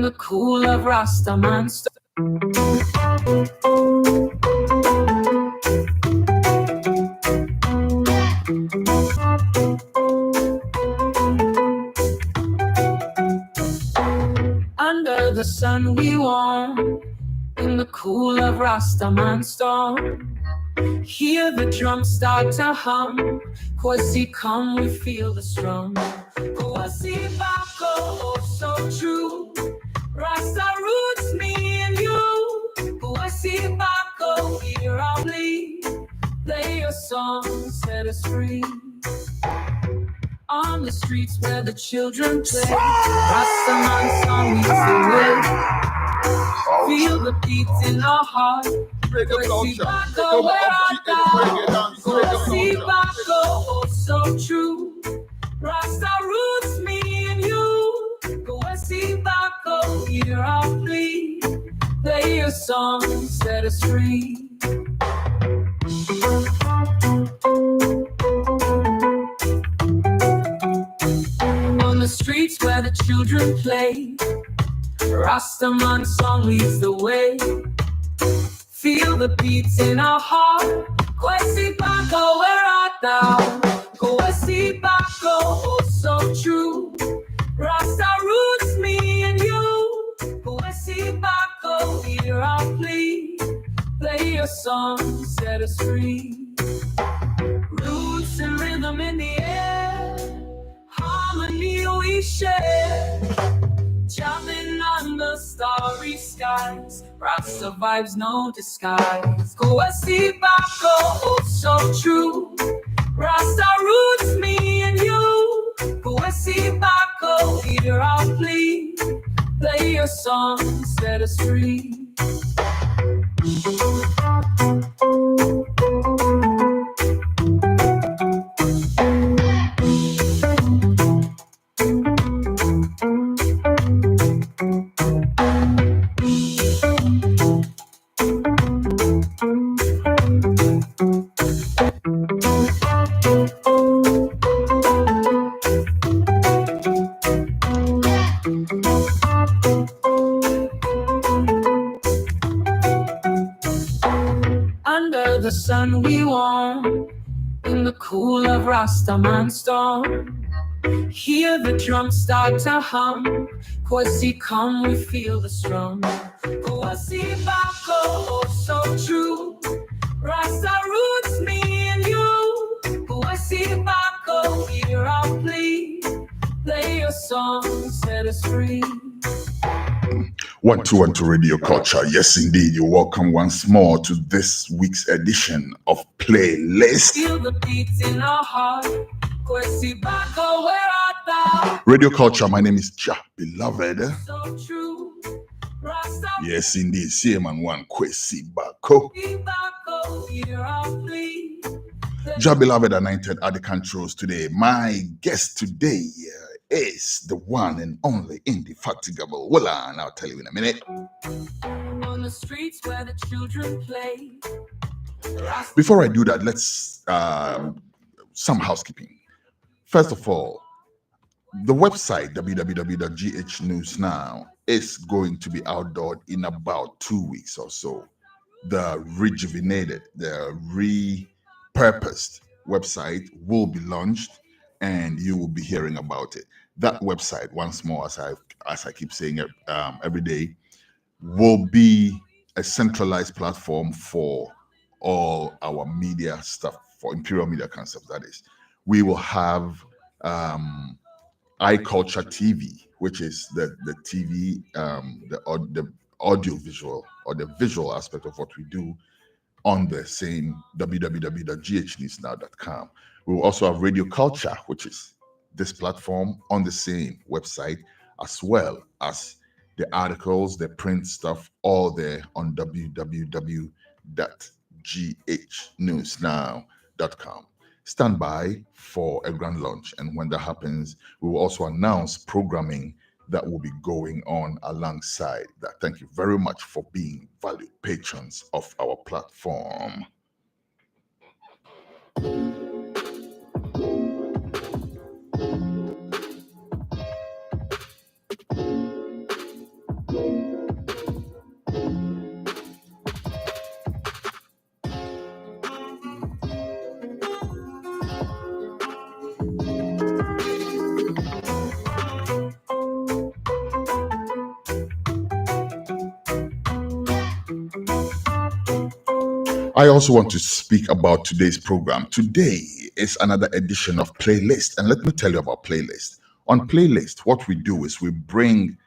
in the cool of Rastaman. Under the sun we warm, in the cool of Rastaman storm. Hear the drums start to hum. Kwasi come, we feel the strum. Kwasi Bako, oh so true. Rasta roots, me and you. Kwasi Bako, hear our plea. Play your song, set us free. On the streets where the children play, Rastaman song leads the way. Feel the beats in our heart. Kwasi Bako, where art thou? Kwasi Bako, oh so true. Rasta roots, me and you. Kwasi Bako, hear our plea. Play your song, set us free. On the streets where the children play, Rastaman song leads the way. Feel the beats in our heart. Kwasi Bako, where art thou? Kwasi Bako, oh so true. Rasta roots, me and you. Kwasi Bako, hear our plea. Play your song, set us free. Roots and rhythm in the air, harmony we share. Jamming on the starry skies, Rasta vibes no disguise. Kwasi Bako, oh so true. Rasta roots, me and you. Kwasi Bako, hear our plea. Play your song, set us free. Under the sun we warm, in the cool of Rastaman storm. Hear the drums start to hum. Kwasi come, we feel the strum. Kwasi Bako, oh so true. Rasta roots, me and you. Kwasi Bako, hear our plea. Play your song, set us free. 1212 Radio Culture. Yes, indeed. You're welcome once more to this week's edition of Playlist. Feel the beats in our heart. Kwasi Bako, where art thou? Radio Culture. My name is Jah Beloved. So true. Rasta Yes, indeed. Same and one. Kwasi Bako. Bako, hear our plea. Jah Beloved anointed at the controls today. My guest today is the one and only indefatigable. Well, I'll tell you in a minute. On the streets where the children play. Before I do that, let's some housekeeping. First of all, the website www.ghNewsNow is going to be outdoored in about 2 weeks or so. The rejuvenated, the repurposed website will be launched, and you will be hearing about it. That website, once more, as I keep saying it every day, will be a centralized platform for all our media stuff, for Imperial Media Concepts, that is. We will have iCulture TV, which is the TV, the audio visual or the visual aspect of what we do on the same www.ghnewsnow.com. We will also have Radio Culture, which is this platform on the same website, as well as the articles, the print stuff, all there on www.ghnewsnow.com. Stand by for a grand launch, and when that happens, we will also announce programming that will be going on alongside that. Thank you very much for being valued patrons of our platform. I also want to speak about today's program. Today is another edition of Playlist. And let me tell you about Playlist. On Playlist, what we do is we bring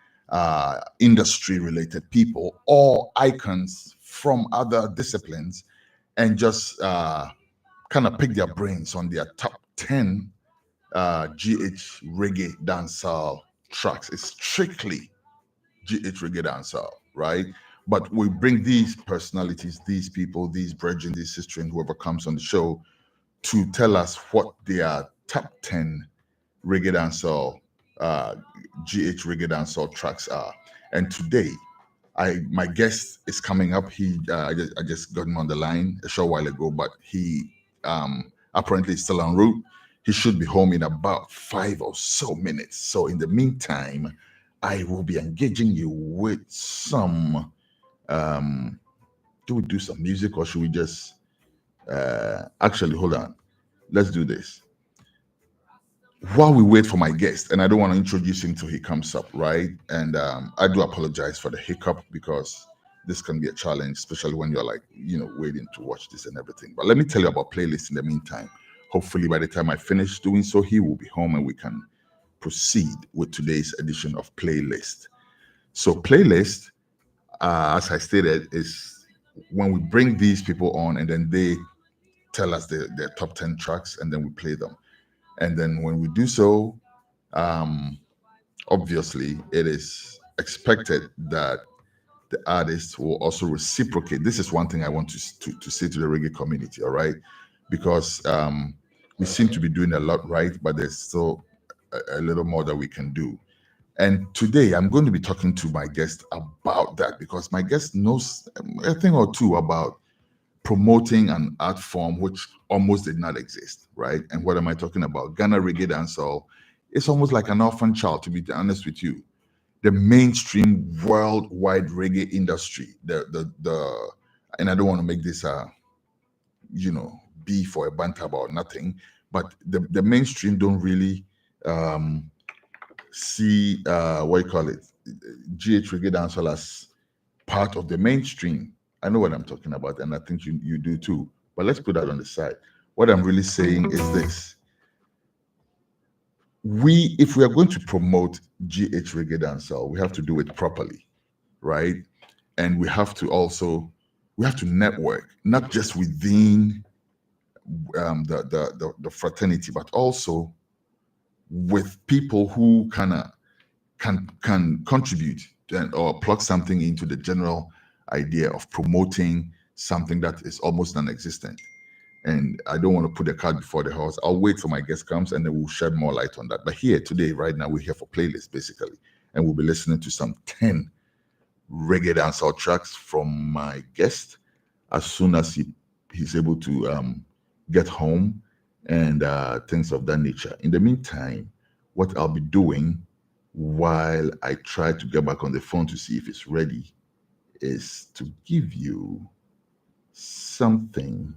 industry related people or icons from other disciplines and just kind of pick their brains on their top 10 GH reggae dancehall tracks. It's strictly GH reggae dancehall, right? But we bring these personalities, these people, these brethren, these sisters, and whoever comes on the show to tell us what their top 10 reggae dancehall, GH reggae dancehall tracks are. And today, my guest is coming up. I just got him on the line a short while ago, but he apparently is still en route. He should be home in about 5 or so minutes. So in the meantime, I will be engaging you with some. Do we do some music or should we just actually hold on? Let's do this. While we wait for my guest, and I don't want to introduce him till he comes up, right? And I do apologize for the hiccup because this can be a challenge, especially when you're like, waiting to watch this and everything. But let me tell you about Playlist in the meantime. Hopefully, by the time I finish doing so, he will be home and we can proceed with today's edition of Playlist. So, Playlist, as I stated, is when we bring these people on and then they tell us their top 10 tracks and then we play them. And then when we do so, obviously, it is expected that the artists will also reciprocate. This is one thing I want to say to the reggae community, all right? Because we seem to be doing a lot right, but there's still a little more that we can do. And today I'm going to be talking to my guest about that because my guest knows a thing or two about promoting an art form which almost did not exist, right? And what am I talking about? Ghana Reggae Dancehall. It's almost like an orphan child, to be honest with you. The mainstream worldwide reggae industry, and I don't want to make this beef or a banter about nothing, but the mainstream don't really see what you call it, GH Reggae Dancehall as part of the mainstream. I know what I'm talking about, and I think you do too. But let's put that on the side. What I'm really saying is this. If we are going to promote GH Reggae Dancehall, we have to do it properly, right? And we have to network, not just within the fraternity, but also with people who can contribute or plug something into the general idea of promoting something that is almost non-existent. And I don't want to put the cart before the horse. I'll wait till my guest comes and then we'll shed more light on that. But here today, right now, we're here for Playlist basically, and we'll be listening to some 10 reggae dancehall tracks from my guest as soon as he's able to get home and things of that nature. In the meantime, what I'll be doing while I try to get back on the phone to see if it's ready is to give you something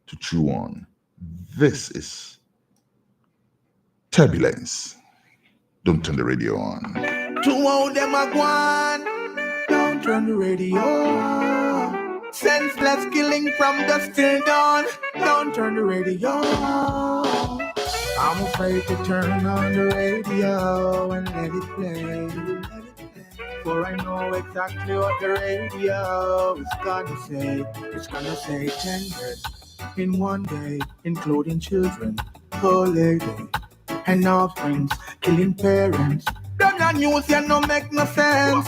to chew on. This is Turbulence. Don't turn the radio on. To all them a gone, don't turn the radio on. Senseless killing from dusk till dawn, don't turn the radio on. I'm afraid to turn on the radio and let it play. For I know exactly what the radio is gonna say. It's gonna say 10 deaths in one day, including children, poor lady, and offsprings, killing parents. Them not news, ya no make no sense.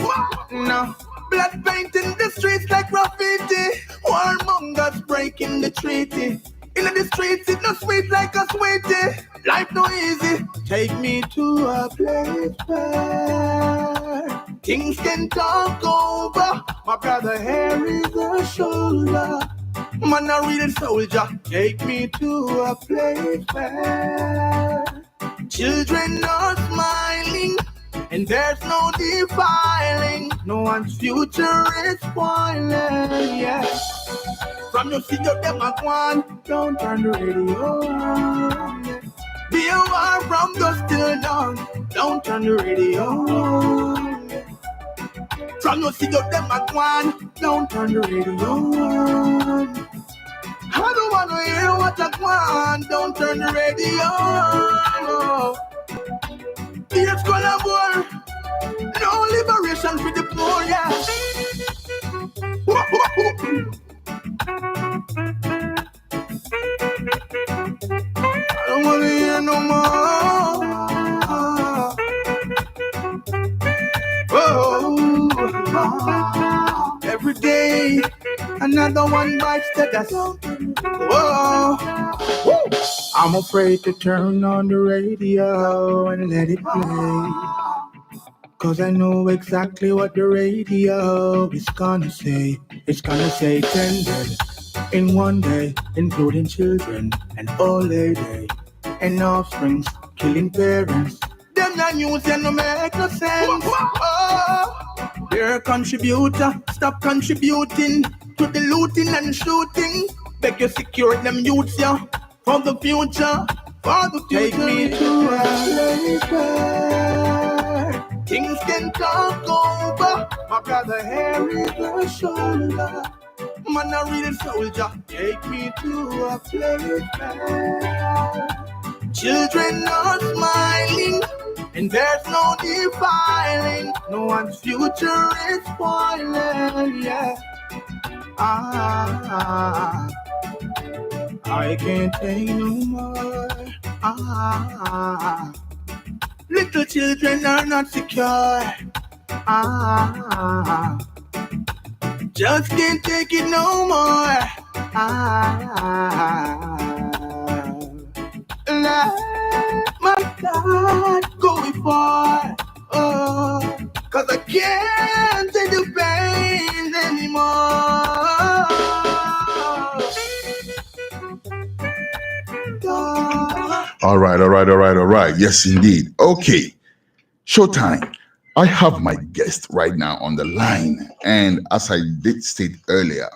No. Blood painting the streets like graffiti. Warmongers breaking the treaty. In the streets, it no sweet like a sweetie. Life no easy. Take me to a place where things can talk over. My brother here is a shoulder. Man a real soldier. Take me to a place where children are smiling and there's no defiling. No one's future is spoiling, yeah. From your seat up them a one, don't turn the radio on, yeah. Be a war from dusk till dawn, don't turn the radio on, yeah. From your seat up them a one, don't turn the radio on. wanna hear what I want, don't turn the radio on. Here's Colabor, no liberation for the poor, yeah. I don't wanna hear no more. Oh, every day another one bites the dust. Whoa. I'm afraid to turn on the radio and let it play, 'cause I know exactly what the radio is gonna say. It's gonna say 10 dead in one day, including children and old lady and offspring, killing parents. Them not news and no make no sense. Oh, you're a contributor, stop contributing to the looting and shooting. Beg you secure them youths, yeah, for the future, for the future. Take me to a place where things can talk over. My brother Harry the shoulder, man a real soldier. Take me to a place where children are smiling and there's no defiling. No one's future is spoiling, yeah. I can't take no more. Little children are not secure. Just can't take it no more. Let my God go before. Oh, 'cause I can't take the pain anymore. All right. Yes, indeed. Okay. Showtime. I have my guest right now on the line. And as I did state earlier,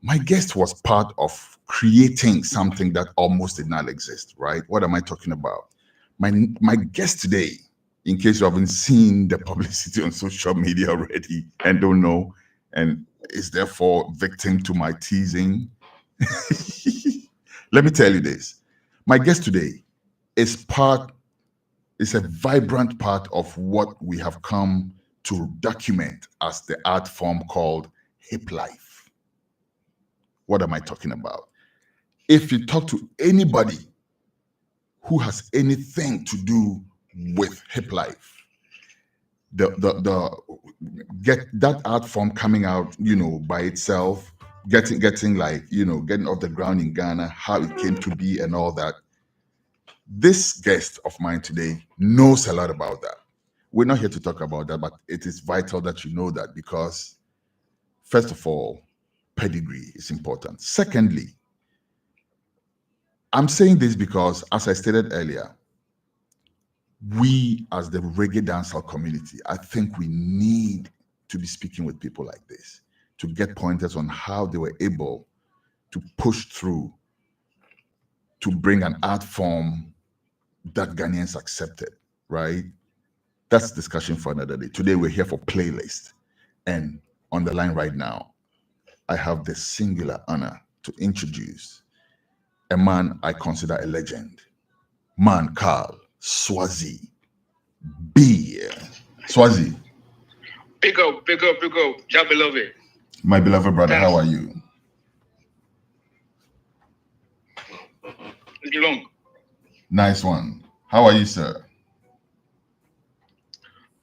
my guest was part of creating something that almost did not exist, right? What am I talking about? My guest today, in case you haven't seen the publicity on social media already and don't know, and is therefore victim to my teasing, let me tell you this. My guest today is a vibrant part of what we have come to document as the art form called hip life. What am I talking about? If you talk to anybody who has anything to do with hip life, the get that art form coming out, by itself, getting off the ground in Ghana, how it came to be and all that. This guest of mine today knows a lot about that. We're not here to talk about that, but it is vital that you know that, because first of all, pedigree is important. Secondly, I'm saying this because, as I stated earlier, we as the reggae dancehall community, I think we need to be speaking with people like this to get pointers on how they were able to push through to bring an art form that Ghanaians accepted, right? That's discussion for another day. Today we're here for playlist. And on the line right now, I have the singular honor to introduce a man I consider a legend. Man Carl Swazi B. Swazi. Big up, your beloved. My beloved brother, how are you? It's long. Nice one. How are you, sir?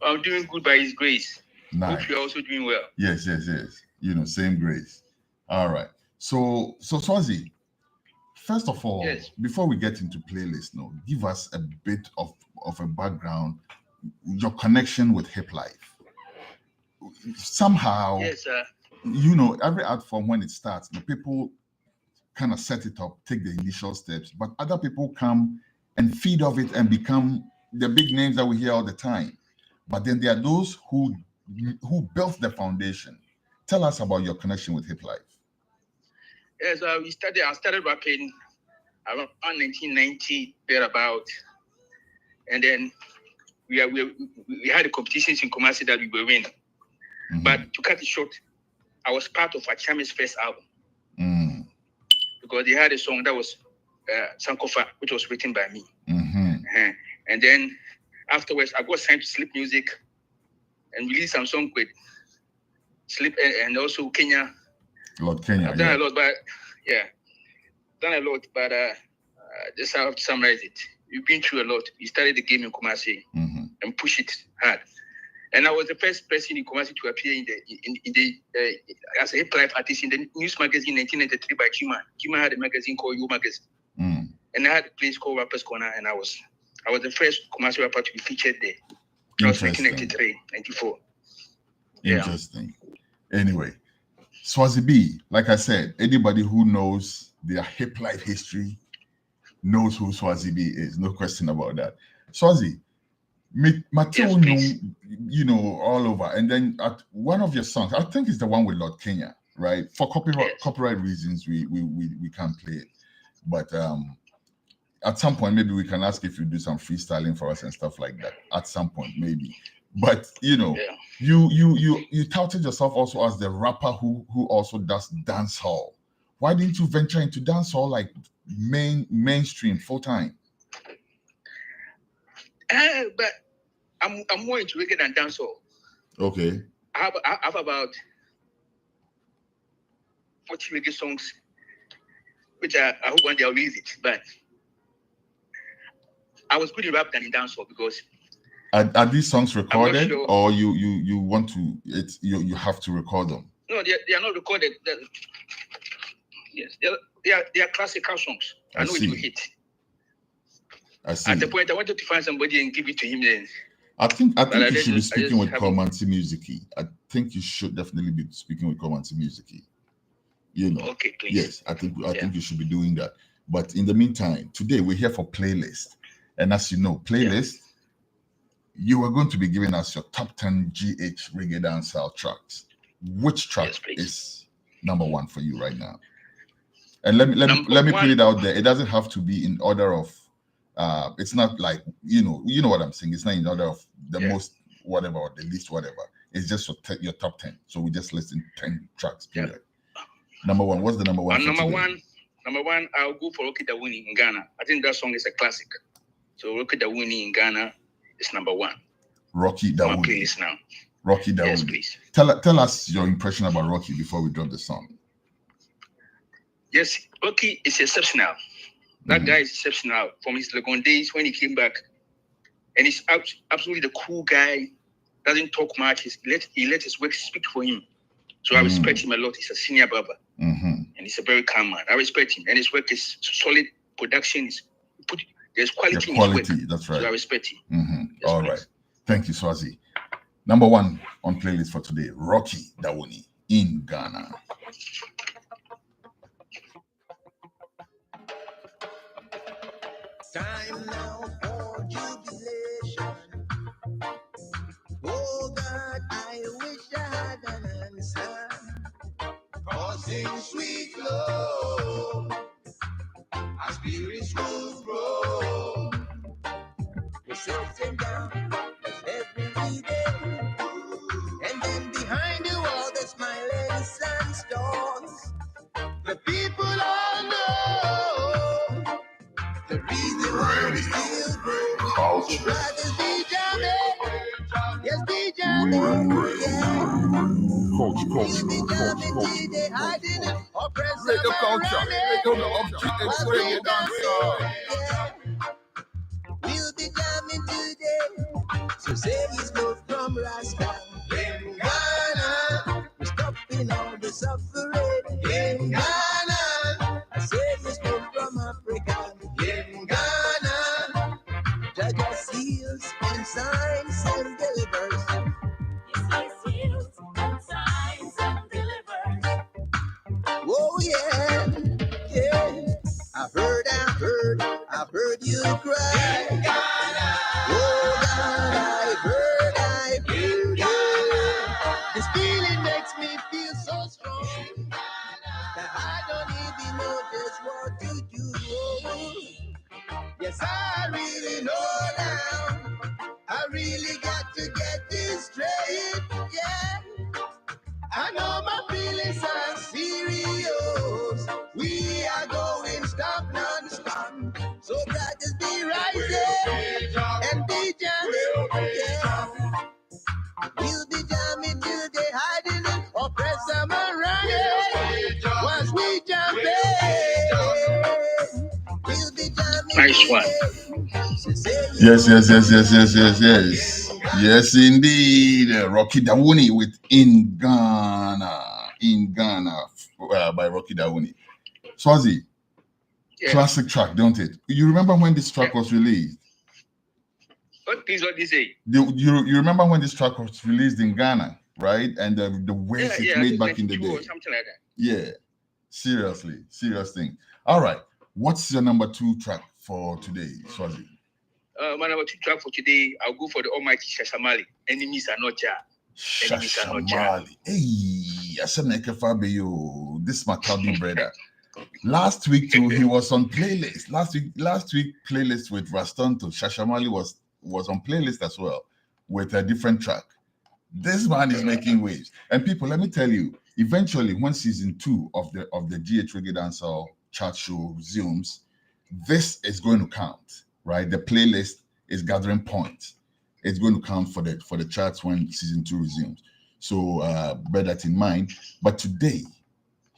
I'm doing good by His grace. Nice. Hope you're also doing well. Yes. Same grace. All right. So Swazi, first of all, yes, before we get into playlist, give us a bit of a background, your connection with hip life. Somehow, yes, sir. Every art form, when it starts, the people kind of set it up, take the initial steps, but other people come and feed off it and become the big names that we hear all the time. But then there are those who built the foundation. Tell us about your connection with hip life. Yes, I started rapping around 1990, thereabout, and then we had the competitions in Kumasi that we were winning. Mm-hmm. But to cut it short, I was part of Achami's first album. because they had a song that was Sankofa, which was written by me. Mm-hmm. And then afterwards, I got signed to Sleep Music and released some song with Sleep and also Kenya. Lord Kenya. I've done a lot, but just have to summarize it. We've been through a lot. We started the game in Kumasi and push it hard. And I was the first person in Kumasi to appear in the as a hip life artist in the news magazine in 1993 by Jima. Jima had a magazine called You Magazine. And I had a place called Rappers Corner, and I was the first Kumasi rapper to be featured there. That was 1993, 94. Interesting. Anyway, Swazi B, like I said, anybody who knows their hip life history knows who Swazi B is. No question about that. Swazi, Mateo, you know, all over. And then at one of your songs, I think it's the one with Lord Kenya, right? For copyright reasons, we can't play it. But at some point, maybe we can ask if you do some freestyling for us and stuff like that. At some point, maybe. But you know, you touted yourself also as the rapper who also does dancehall. Why didn't you venture into dancehall like mainstream full time? But I'm more into reggae than dancehall. Okay. I have about 40 reggae songs, which I hope one day I'll release it. But I was good in rap than in dancehall because. Are these songs recorded, sure. Or you want to? You have to record them. No, they are not recorded. Yes, they are classical songs. I know it will hit. I see. At the point, I wanted to find somebody and give it to him. Then I think you should be speaking with Komansi Musiki. I think you should definitely be speaking with Komansi Musiki. You know. Okay, please. Yes, I think you should be doing that. But in the meantime, today we're here for playlist, and as you know, playlist. You are going to be giving us your top 10 GH reggae dancehall tracks. Which track is number one for you right now? And let me put it out there. It doesn't have to be in order of. It's not like you know what I'm saying. It's not in order of the most whatever or the least whatever. It's just your top 10. So we just listen 10 tracks. Period. Number one. What's the number one? Number one. I'll go for Rocky Dawuni in Ghana. I think that song is a classic. So Rocky Dawuni in Ghana. It's number one. Rocky Dawuni. My playlist now. Rocky Dawuni. Yes, please. Tell us your impression about Rocky before we drop the song. Yes, Rocky is exceptional. That guy is exceptional from his Legon days when he came back. And he's absolutely the cool guy. Doesn't talk much. He let his work speak for him. So I respect him a lot. He's a senior barber. And he's a very calm man. I respect him. And his work is solid. Production is there's quality in his work. That's right. So I respect him. Yes, all right. Thank you, Swazi. Number one on playlist for today, Rocky Dawuni in Ghana. Time now for jubilation. Oh God, I wish I had an answer. Causing sweet love, our spirits will grow. We're sitting down every day, and then behind the wall there's smiling sun stores. The people all know the reason why we still grow. Culture. Brothers be jamming, yes be jamming, yeah. Culture. They hiding it, oppressors Reggae culture. Reggae dancehall. We'll be jamming today. So say it's good from Rasta. In Ghana, we're stopping all the suffering. In Ghana, I say it's good from Africa. In Ghana, Judges heals and signs and delivers. Yes, heals and signs and delivers. Oh yeah. I've heard you cry. In Ghana. Oh God, I've heard you. This feeling makes me feel so strong that I don't even know just what to do. Yes, I really know now. I really got to get this straight. Yeah, I know my feelings are serious. We are going. Nice one. Yes. Yes, indeed. Rocky Dawuni with In Ghana by Rocky Dawuni. Swazi, Yeah. classic track, don't it? You remember when this track was released? What did you say? You remember when this track was released in Ghana, right? And the waves it made back in the day. Or something like that. Yeah, seriously, serious thing. All right, what's your number 2 track for today, Swazi? My number 2 track for today, I'll go for the almighty Shashamali. Enemies are not Jah. Shashamali. Hey, Asanekefabeyo. This Makabi brother. Last week too, he was on playlist. Last week playlist with Rastonto. Shashamali was on playlist as well with a different track. This man is making waves. And people, let me tell you, eventually when season 2 of the GH Reggae Dancehall chart show resumes, this is going to count, right? The playlist is gathering points. It's going to count for the charts when season 2 resumes. So bear that in mind. But today,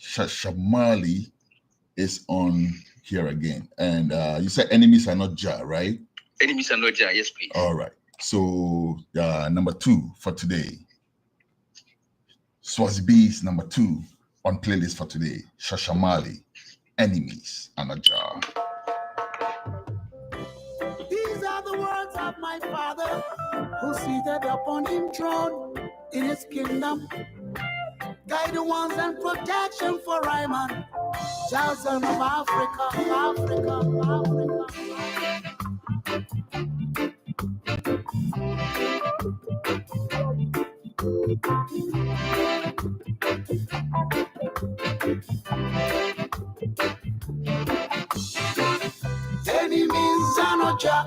Shashamali is on here again. And you said enemies are not Jah, right? Enemies are not Jah, yes, please. All right. So number 2 for today. Swazi B's number 2 on playlist for today. Shashamali, Enemies are not Jah. These are the words of my father, who seated upon him throne in his kingdom. Guidance and protection for Ryman, Johnson of Africa. Enemies are not Jah.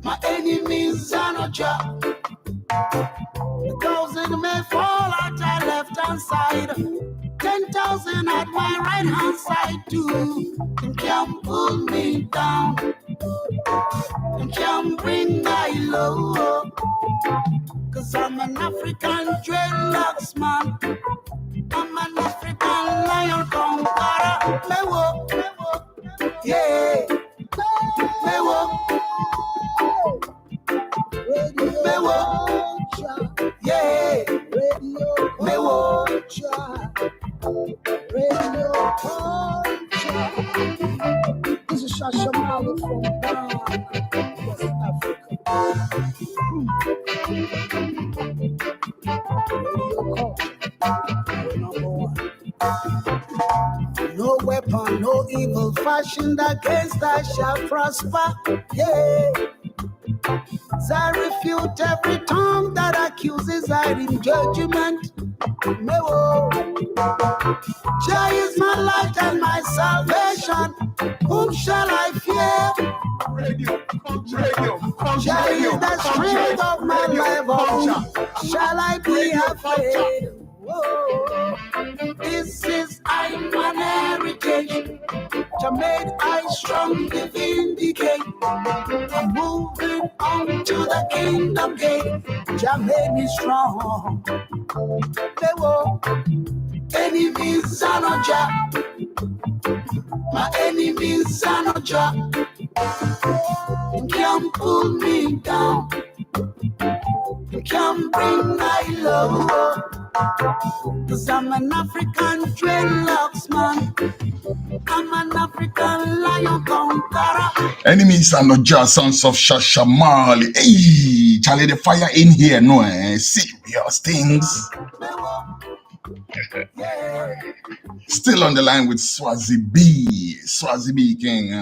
My enemies are not Jah. 1,000 may fall at our left hand side, 10,000 at my right hand side too. And can't pull me down, and can't bring my low. 'Cause I'm an African dreadlocks man. I'm an African lion conqueror. Mewo, yeah. Mewo, Mewo, yeah. Mewo, This is Shashamali from Ghana, West Africa. Radio culture, number 1. No weapon, no evil fashioned against us shall prosper. Yeah. I refute every tongue that accuses I in judgment. No. Jah is my light and my salvation. Whom shall I fear? Jah is the strength of my life. Whom shall I be afraid? Whoa. This is I'm an heritage. Jah made I strongly vindicate. I'm moving on to the kingdom gate. Jah made me strong. They were enemies are not Jah. My enemies are not Jah. You can't pull me down. You can't bring my low. 'Cause I'm an African dreadlocks man. I'm an African lion conqueror. Enemies are not Jah, sons of Shashamali. Hey, Charlie, the fire in here, no, serious things. Still on the line with Swazi B King,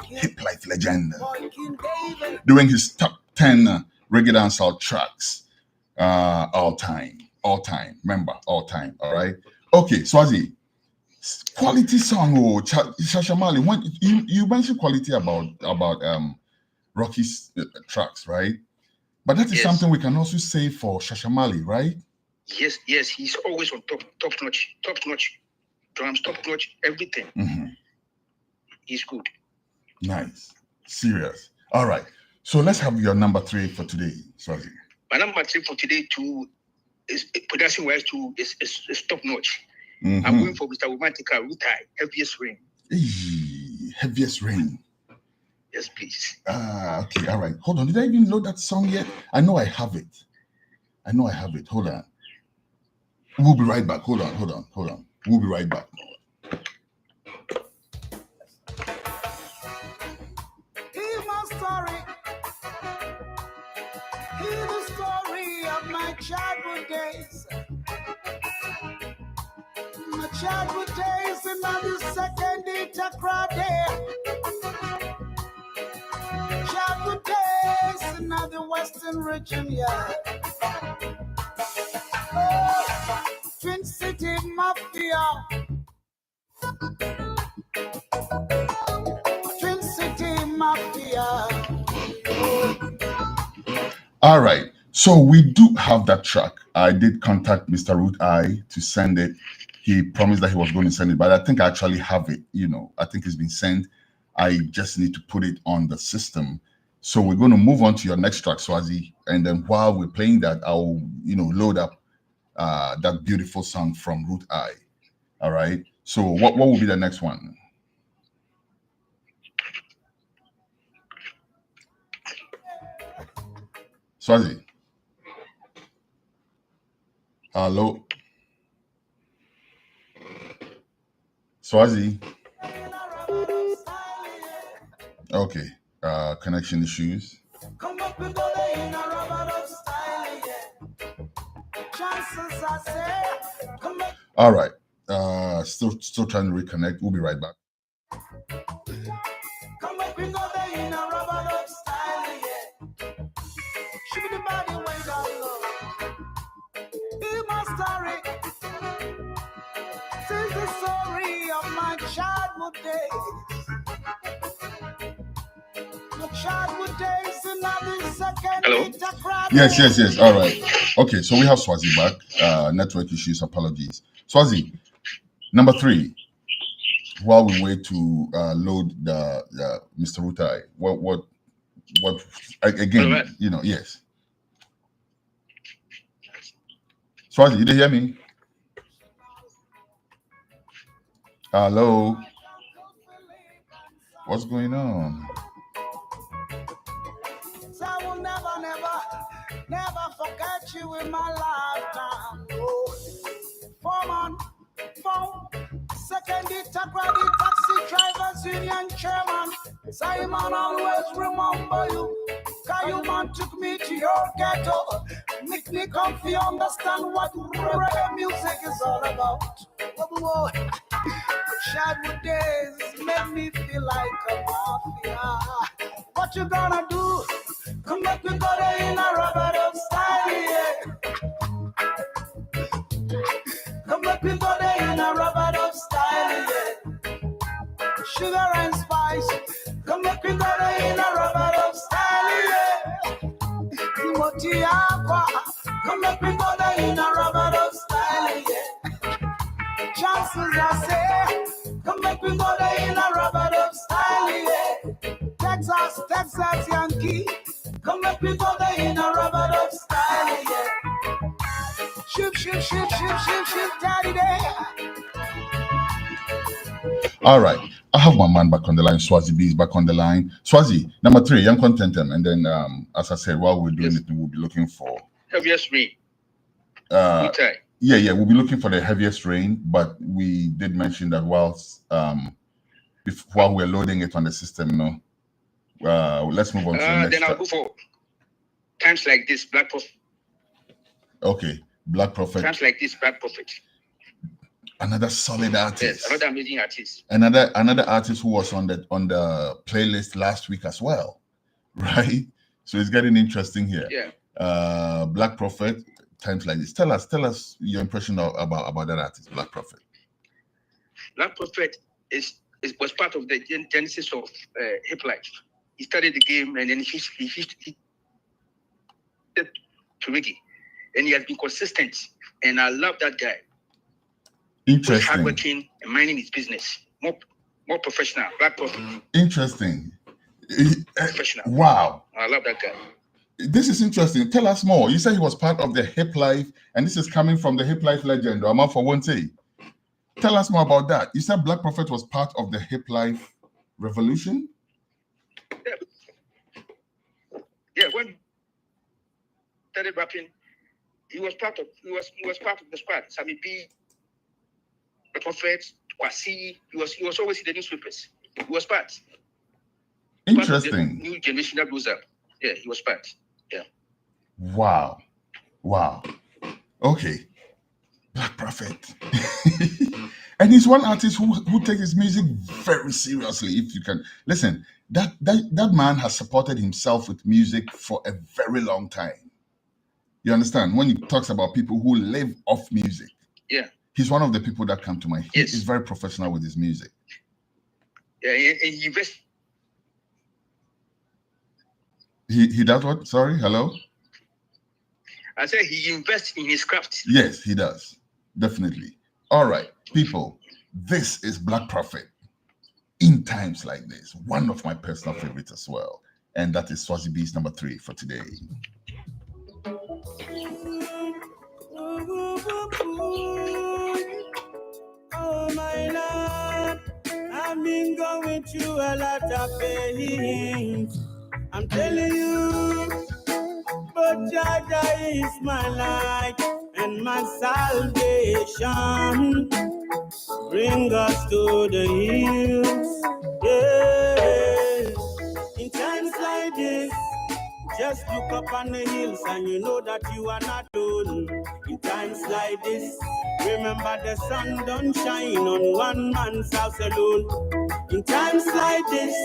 hip life legend, doing his top 10 reggae dancehall tracks, all time. Remember, all time. All right. Okay, Swazi, quality song. Oh, Shashamali. When you mentioned quality about Rocky's tracks, right? But that is something we can also say for Shashamali, right? Yes, he's always on top notch, drums, top notch, everything. Mm-hmm. He's good. Nice, serious. All right, so let's have your number 3 for today, Swazi. My number 3 for today too is production wise too is top notch. Mm-hmm. I'm going for Mr. Romantica Rutai, Heaviest Rain. Heaviest Rain. Yes, please. Okay, all right. Hold on. Did I even load that song yet? I know I have it. Hold on. We'll be right back. Hold on. We'll be right back. Hear my story. Hear the story of my childhood days. My childhood days and now the second Itakra day. Childhood days and now the Western region, yeah. Oh, Twin City Mafia. Twin City Mafia. All right. So we do have that track. I did contact Mr. Root Eye to send it. He promised that he was going to send it, but I think I actually have it. I think it's been sent. I just need to put it on the system. So we're going to move on to your next track, Swazi. And then while we're playing that, I'll, load up that beautiful song from Root Eye. All right. So what will be the next one? Swazi. Hello. Swazi. Okay. Connection issues. Come up with the in a rubber style, yeah. Chances I say, come up. All right. Still trying to reconnect. We'll be right back. Come up with the in a rubber style, yeah. Shoot the body way down low. Hear my story. This is the story of my childhood days. Hello? Yes. All right. Okay, so we have Swazi back. Network issues, apologies. Swazi, number 3. While we wait to load the Mr. Rutai, what again? Right. Yes. Swazi, you did hear me? Hello. What's going on? So I will never forget you in my lifetime. Oh, foreman, second Itakra, the taxi drivers union chairman. Simon always remember you. Cause you man took me to your ghetto. Make me comfy, understand what reggae music is all about. Oh, childhood days made me feel like a mafia. What you gonna do? Come back, we got it in a rubber dub style, yeah. Come back, we got it in a rubber dub style, yeah. Sugar and spice. Come back, we got it in a rubber dub style, yeah. Timothy Aqua. Come back, we got it in a rubber dub style, yeah. Chances I say, come back, we got it in a rubber dub style, yeah. Texas Yankee. Come back, we got it in a rubber dub style, yeah. Shoot, daddy there. All right. I have my man back on the line. Swazi B is back on the line. Swazi, number 3, Young Contentem. And then, as I said, while we're doing it, we'll be looking for Heaviest Rain. Yeah, we'll be looking for the Heaviest Rain, but we did mention that while we're loading it on the system, let's move on to the next. Then I'll go for Times Like This, Black Prophet. Okay, Black Prophet. Times Like This, Black Prophet. Another solid artist. Yes, another amazing artist. Another artist who was on the playlist last week as well, right? So it's getting interesting here. Yeah. Black Prophet, Times Like This. Tell us your impression about that artist, Black Prophet. Black Prophet was part of the genesis of hip life. He started the game and then he did to reggae, and he has been consistent. And I love that guy. Interesting. Hardworking and minding his business. More professional. Black Prophet. Interesting. Professional. Wow. I love that guy. This is interesting. Tell us more. You said he was part of the hip life, and this is coming from the hip life legend, Raman for one say. Tell us more about that. You said Black Prophet was part of the hip life Revolution? Yeah, when he started rapping, he was part of the squad. Sammy B, the Prophet, Kwasi, he was always in the newspapers. He was part. Interesting. Part of the new generation that goes up. Yeah, he was part. Yeah. Wow. Okay. Black Prophet. And he's one artist who takes his music very seriously. If you can listen, that man has supported himself with music for a very long time. You understand? When he talks about people who live off music, yeah, he's one of the people that come to mind. Yes. He's very professional with his music. Yeah, and he invests. He does what? Sorry, hello? I said he invests in his craft. Yes, he does. Definitely. All right, people, this is Black Prophet in times like this. One of my personal favorites as well. And that is Swazi Beast number 3 for today. Oh my Lord, I've been going through a lot of pain. I'm telling you, but Jaja is my light and my salvation. Bring us to the hills, yeah. In times like this, just look up on the hills and you know that you are not alone. In times like this, remember the sun don't shine on one man's house alone. In times like this,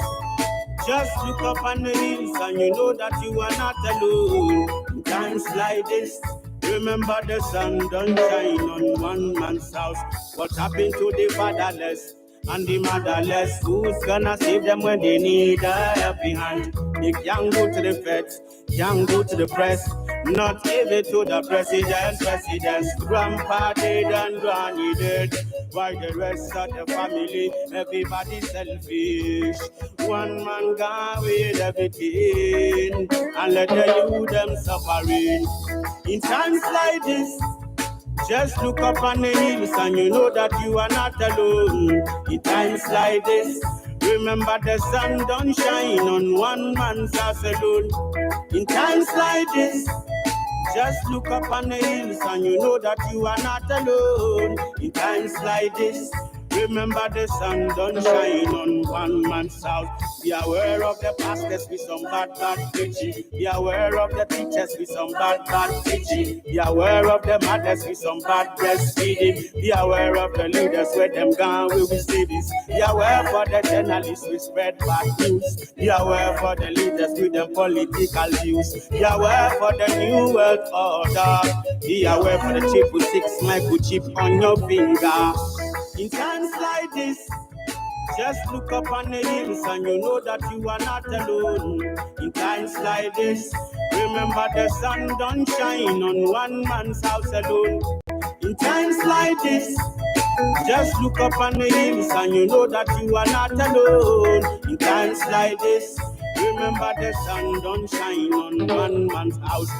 just look up on the hills and you know that you are not alone. In times like this, remember the sun don't shine on one man's house. What happened to the fatherless and the motherless? Who's gonna save them when they need a helping hand? They can't go to the feds, can't go to the press, not even to the presidents. Grandpa dead and granny dead, while the rest of the family, everybody selfish. One man gone with everything, and let the youth them suffering. In times like this, just look up on the hills and you know that you are not alone. In times like this, remember the sun don't shine on one man's house alone. In times like this, just look up on the hills and you know that you are not alone. In times like this, remember the sun don't shine on one man's house. Be aware of the pastors with some bad preaching. Be aware of the teachers with some bad teaching. Be aware of the mothers with some bad breastfeeding. Be aware of the leaders where them gone we will see this. Be aware for the journalists who spread bad news. Be aware for the leaders with them political views. Be aware for the new world order. Be aware for the chip with 6 microchip on your finger. In times like this, just look up on the hills and you know that you are not alone. In times like this, remember the sun don't shine on one man's house alone. In times like this, just look up on the hills and you know that you are not alone. In times like this, remember the sun don't shine on one man's house.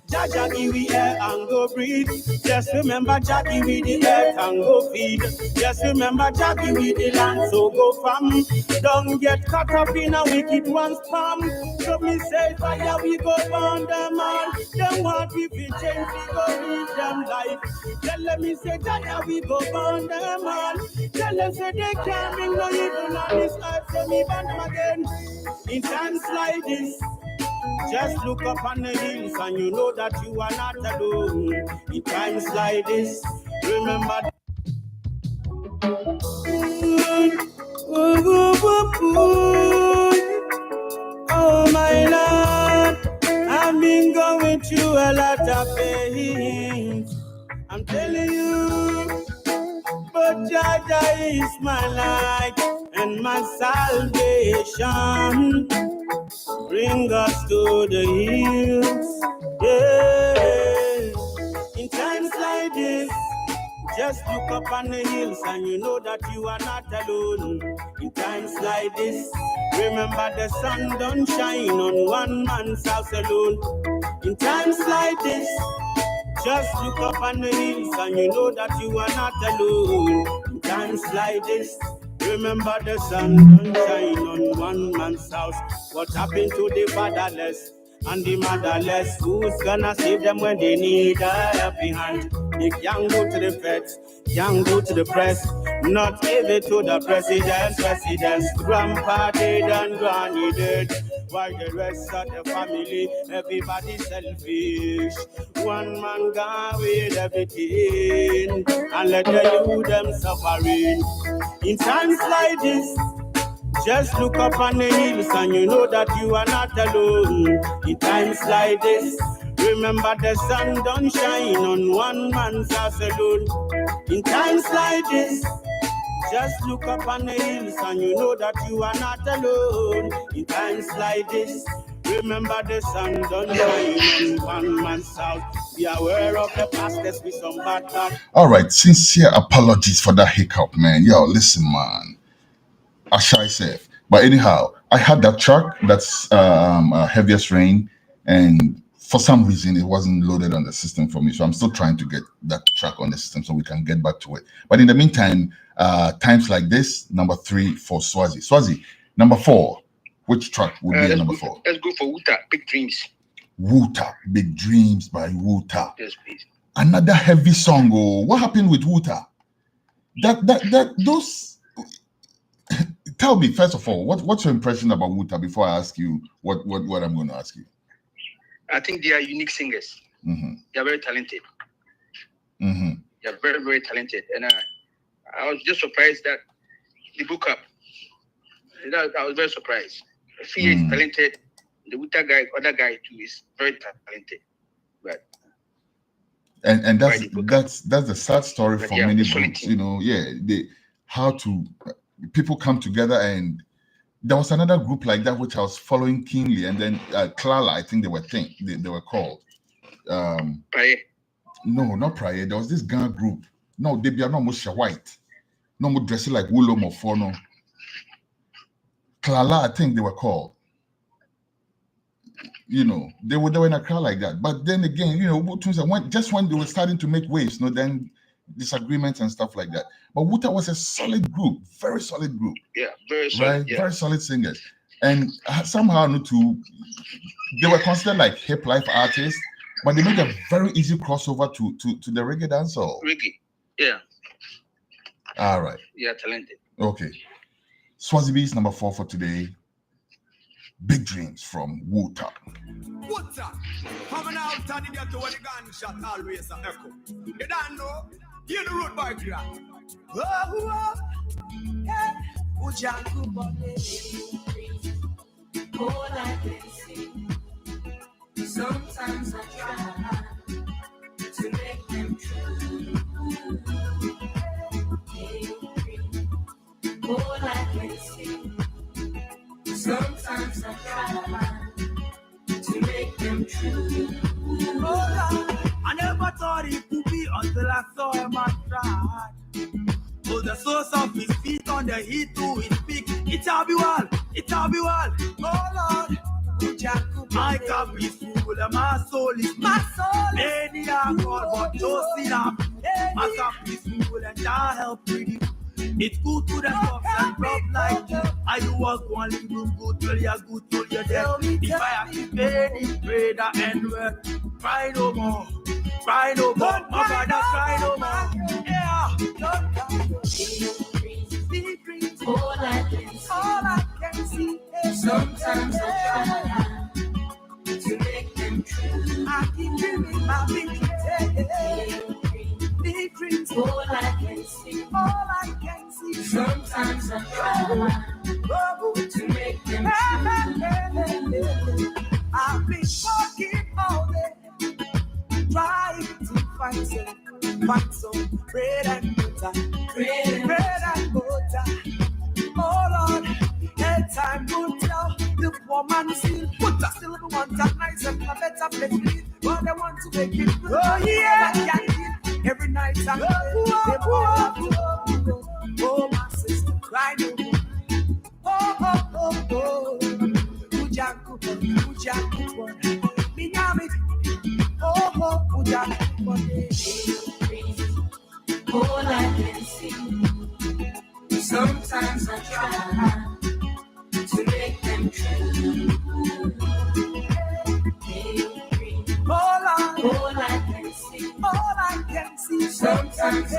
Jaja give we air and go breathe. Just remember Jah give we the earth and go feed. Just remember Jah give we the land, so go farm. Don't get caught up in a wicked one's palm. So me say fire we go burn them all. Them want we fi change we go live them life. Tell them me say Jaja we go burn them all. Tell them say they can't bring no evil on this earth, so me burn them again. In times like this, just look up on the hills and you know that you are not alone. In times like this, remember. Oh my Lord, I've been going through a lot of pain. I'm telling you, but Jaja is my light and my salvation. Bring us to the hills, yeah. In times like this, just look up on the hills and you know that you are not alone. In times like this, remember the sun don't shine on one man's house alone. In times like this, just look up on the hills and you know that you are not alone. In times like this, Remember the sun don't shine on one man's house. What happened to the fatherless and the motherless? Who's gonna save them when they need a helping hand? They can't go to the vets, can't go to the press, not even to the presidents. Grandpa dead and granny dead, while the rest of the family, everybody selfish. One man gone with everything, and let the youth them suffering. In times like this, just look up on the hills and you know that you are not alone. In times like this, remember the sun don't shine on one man's house alone. In times like this, just look up on the hills and you know that you are not alone. In times like this, remember the sun don't shine on one man's house. Be aware of the past, there's be some bad thoughts. All right, sincere apologies for that hiccup, man. Yo, listen, man. I shy safe. But anyhow, I had that track that's Heaviest Rain, and for some reason it wasn't loaded on the system for me. So I'm still trying to get that track on the system so we can get back to it. But in the meantime, times like this, number 3 for Swazi. Swazi, number 4. Which track would be number 4? Let's go for Wuta, Big Dreams. Wuta, Big Dreams by Wuta. Yes, please. Another heavy song. Oh, what happened with Wuta? Those. Tell me first of all, what's your impression about Wuta before I ask you what I'm going to ask you? I think they are unique singers. Mm-hmm. They are very talented. Mm-hmm. They are very, very talented, and I was just surprised that they book up. I was very surprised. Fia is talented. The Wuta guy, other guy too, is very talented. But and that's the sad story for many groups. You know, people come together, and there was another group like that which I was following keenly, and then Klala, I think they were called. Praye. No, not Praye. There was this Ghana group. No, they are not much white. No more dressing like Wulo Mofono. Klala, I think they were called. You know, they were in a crowd like that. But then again, you know, just when they were starting to make waves, then disagreements and stuff like that. But Wuta was a solid group, very solid group. Yeah, very solid. Right, yeah. Very solid singers. And somehow, they were considered like hip life artists, but they made a very easy crossover to the reggae dancehall. Reggae, yeah. All right. Yeah, talented. Okay. Swazi B's number 4 for today. Big Dreams from Wuta. Wuta, coming out and you get to the gunshot always an echo. You don't know, hear the road by crack. Yeah. Ujangu bone. All I can see. Sometimes I try to make them true. All I can see. Sometimes I try to make them true. I never thought it could be until I saw him at try. Oh, the source of his feet on the heat to his peak. It'll be well. Oh Lord, I can't be fooled, and my soul is many are called, but no sin up. I can't be fooled, and I help pretty. It's good to the cops and rub like you. Are you walk one little good till you're good till you're dead? If I have to pay this, pray that end where cry no more. My brother, cry no more. Yeah. Big dreams, all I can see. Sometimes I try to make them true. I keep dreaming my big dreams. Big dreams, all I can see. Sometimes I try to make them true. I've been walking all day, trying to find some bread and butter. Oh Lord, that time will tell the poor man still want a nice and a better place to live, but they want to make it good. Oh yeah, every night and day, oh my sister, cry no more. Oh, Ujanku, Minyami, oh, Ujanku, all I can see. Sometimes All I can see sometimes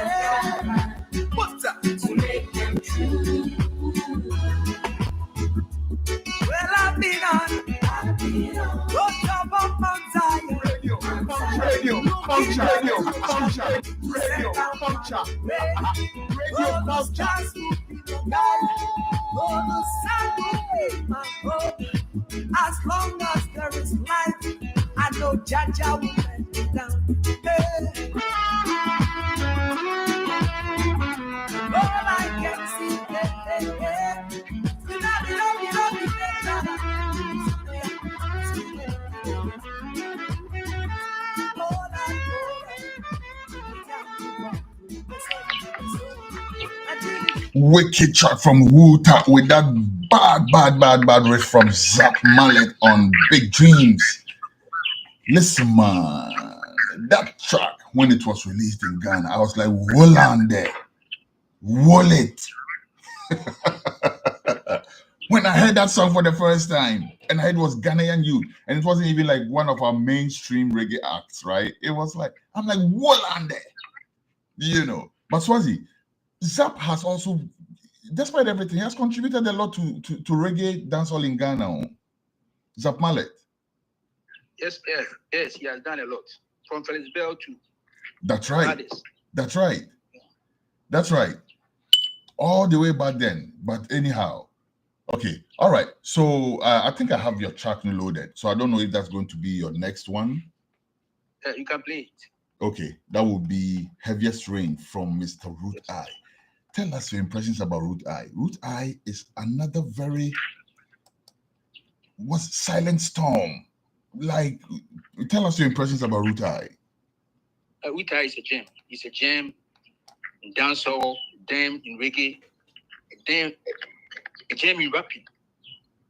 to make them true. well, I've been on top of Mount Zion. Radio, function, as long as there is life, I know Jaja will let me down. All I can see, wicked track from Wu-Tang with that bad riff from Zap Mallet on Big Dreams. Listen, man, that track, when it was released in Ghana, I was like, "Wool on there, wool it." When I heard that song for the first time, and I heard it was Ghanaian youth, and it wasn't even like one of our mainstream reggae acts, right? It was like, I'm like, "Wool on there," you know. But Swazi, Zap has also, despite everything, has contributed a lot to reggae dancehall in Ghana. Zap Mallet. Yes, he has done a lot. From Felix Bell to That's right. others. That's right. That's right. All the way back then. But anyhow, okay. All right. So I think I have your track loaded. So I don't know if that's going to be your next one. You can play it. Okay. That would be Heaviest Rain from Mr. Root Eye. Tell us your impressions about Root Eye. Root Eye is another very silent storm. Like, tell us your impressions about Root Eye. Root Eye is a gem. It's a gem in dancehall, gem in reggae, a gem in rapping.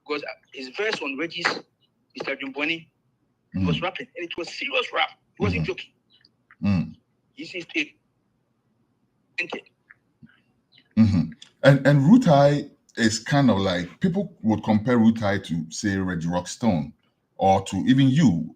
Because his verse on Reggie's Mr. Jumboni was rapping, and it was serious rap. He wasn't joking. He's And Root Eye is kind of like, people would compare Root Eye to, say, Reggie Rockstone, or to even you,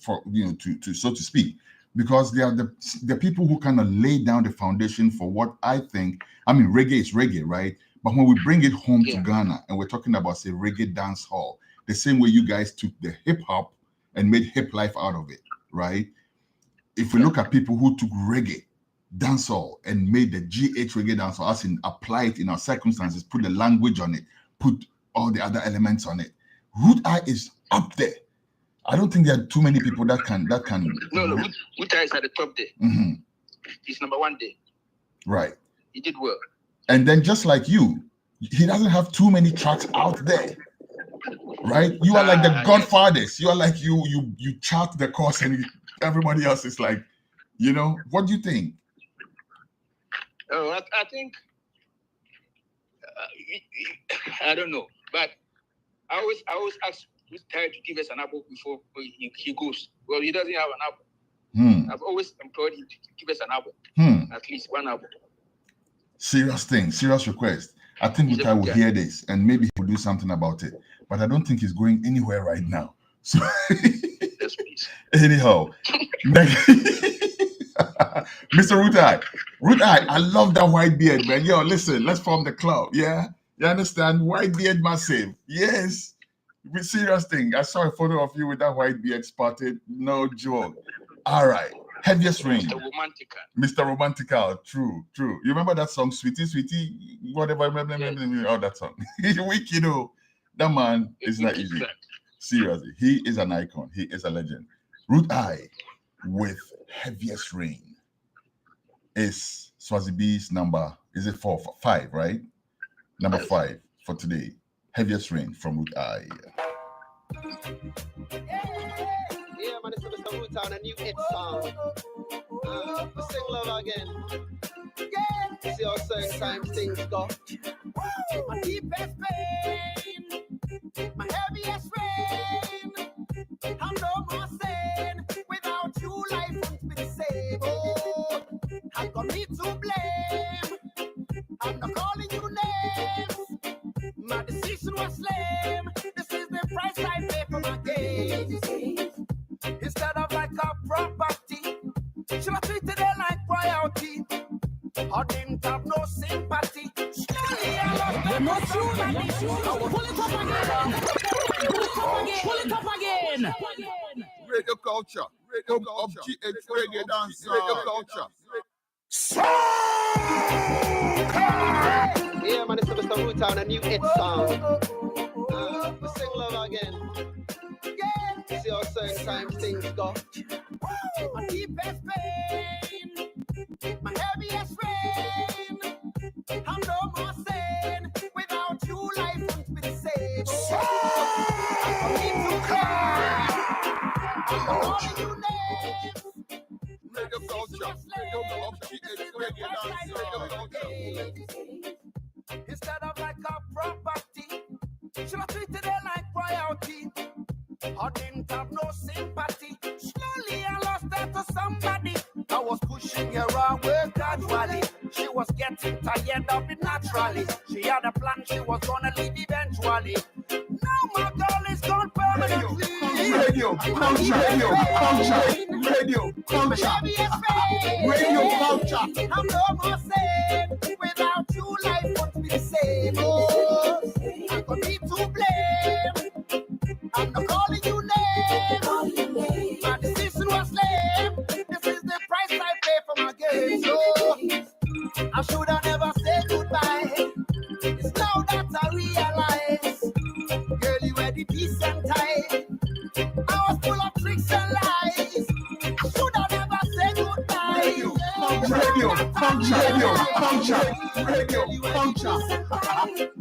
for to so to speak, because they are the people who kind of lay down the foundation for what I think. I mean, reggae is reggae, right? But when we bring it home to Ghana and we're talking about, say, reggae dance hall, the same way you guys took the hip hop and made hip life out of it, right? If we look at people who took reggae dancehall and made the GH reggae dancehall, as in apply it in our circumstances, put the language on it, put all the other elements on it. Root Eye is up there. I don't think there are too many people that can. No, Root Eye is at the top there. He's number one there. Right. He did well. And then just like you, he doesn't have too many tracks out there. Right? You are like the godfathers. You are like you chart the course, and everybody else is like, what do you think? Oh, I think I don't know, but I always ask Root Eye to give us an album before he goes. Well, he doesn't have an album. I've always implored him to give us an album, at least one album. Serious thing, serious request. I think Root Eye will hear this, and maybe he will do something about it. But I don't think he's going anywhere right now. So, yes, please. Anyhow, Mr. Root Eye, I love that white beard, man. Yo, listen, let's form the club. Yeah, you understand? White beard massive. Yes. Serious thing. I saw a photo of you with that white beard spotted. No joke. All right. Heaviest Rain. Mr. Romantical. True. You remember that song, Sweetie, whatever, all that song. Weak, that man is not easy. Seriously. He is an icon. He is a legend. Root Eye with Heaviest Rain is Swazi B's number. Is it 5, right? Number 5 for today. Heaviest Rain from Root Eye. Yeah, man, it's Mr. Root on a new hit song. We sing love again. See how certain times things go. My deepest pain, my heaviest rain. I'm no more sane. Without you, life won't be the same. Oh, I got me to blame. I'm not calling you names. My decision was lame. This is the price I pay for my games. Instead of like a property, Should have treated her like royalty. I didn't have no sympathy. Slowly I lost her to somebody. Pull it up again. Pull it up again. Radio culture. Radio culture. Reggae Dancehall. Radio culture. Yeah, man, it's Mr. Root Town, a new hit song. We sing love again. See how certain times things go. My deepest pain, my heaviest rain. I'm no more sane. Without you, life won't be the same. I need to cry. I'm calling you names. Radio culture. Radio culture. Reggae Dancehall. Instead of like a property, should have treated her like royalty. I didn't have no sympathy. Slowly I lost her to somebody. I was pushing her away gradually. She was getting tired of it naturally. She had a plan, she was gonna leave eventually. Now my girl is gone permanently. Radio culture. Radio culture. Radio culture. Radio culture. I'm no more sane. Without you, life won't be the same. Oh, I could be to blame. I'm not calling you name. My decision was lame. This is the price I pay for my game. So I should have never said goodbye. It's now that I realize, girl, you were the decent type. I was full of tricks and lies. I should have never said goodbye. Radio culture. Radio culture. Radio culture.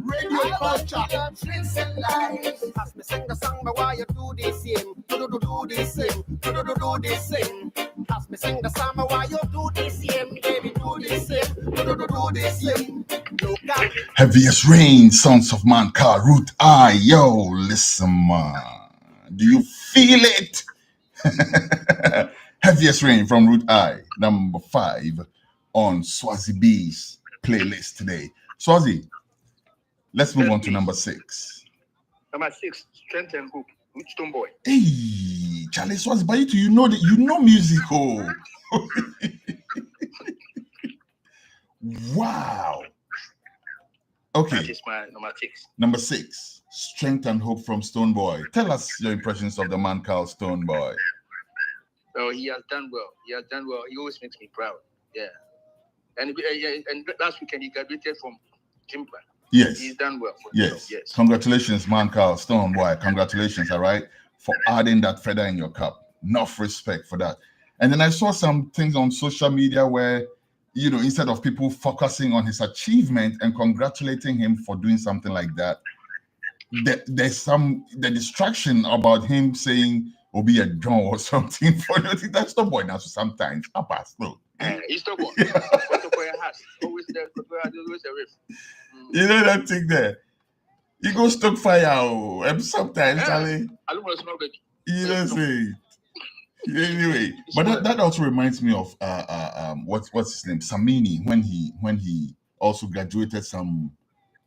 Radio culture. Tricks and lies. As me sing the song, but why you do the same? Do the same. Do the same. As me sing the song, but why you do the same? Baby, do the same. Do the same. Look at Heaviest rain, sons of man, car root I. Yo, listen, man. Do you feel it? Heaviest rain from Root I, number 5 on Swazi B's playlist today. Swazi, let's move on to number 6. Number 6, Strength and Hope, with Stoneboy. Hey, Charlie Swazi, but you know that you know music, oh. Wow. Okay. That is my number 6. Number 6, Strength and Hope from Stoneboy. Tell us your impressions of the man called Stoneboy. Oh, he has done well. He has done well. He always makes me proud. Yeah. And last weekend he graduated from Jimpa. Yes. He's done well. Yes. Congratulations, man called Stoneboy. Congratulations, all right, for adding that feather in your cup. Enough respect for that. And then I saw some things on social media where, you know, instead of people focusing on his achievement and congratulating him for doing something like that, there's the distraction about him saying Obi a John or something for nothing. That's the boy now. So sometimes I pass through. He's the boy. Always there. Always a riff. You know that thing there. You go stoke fire, and sometimes, Charlie. I don't want to smoke it. You know say. Anyway, but that also reminds me of what's his name, Samini, when he also graduated some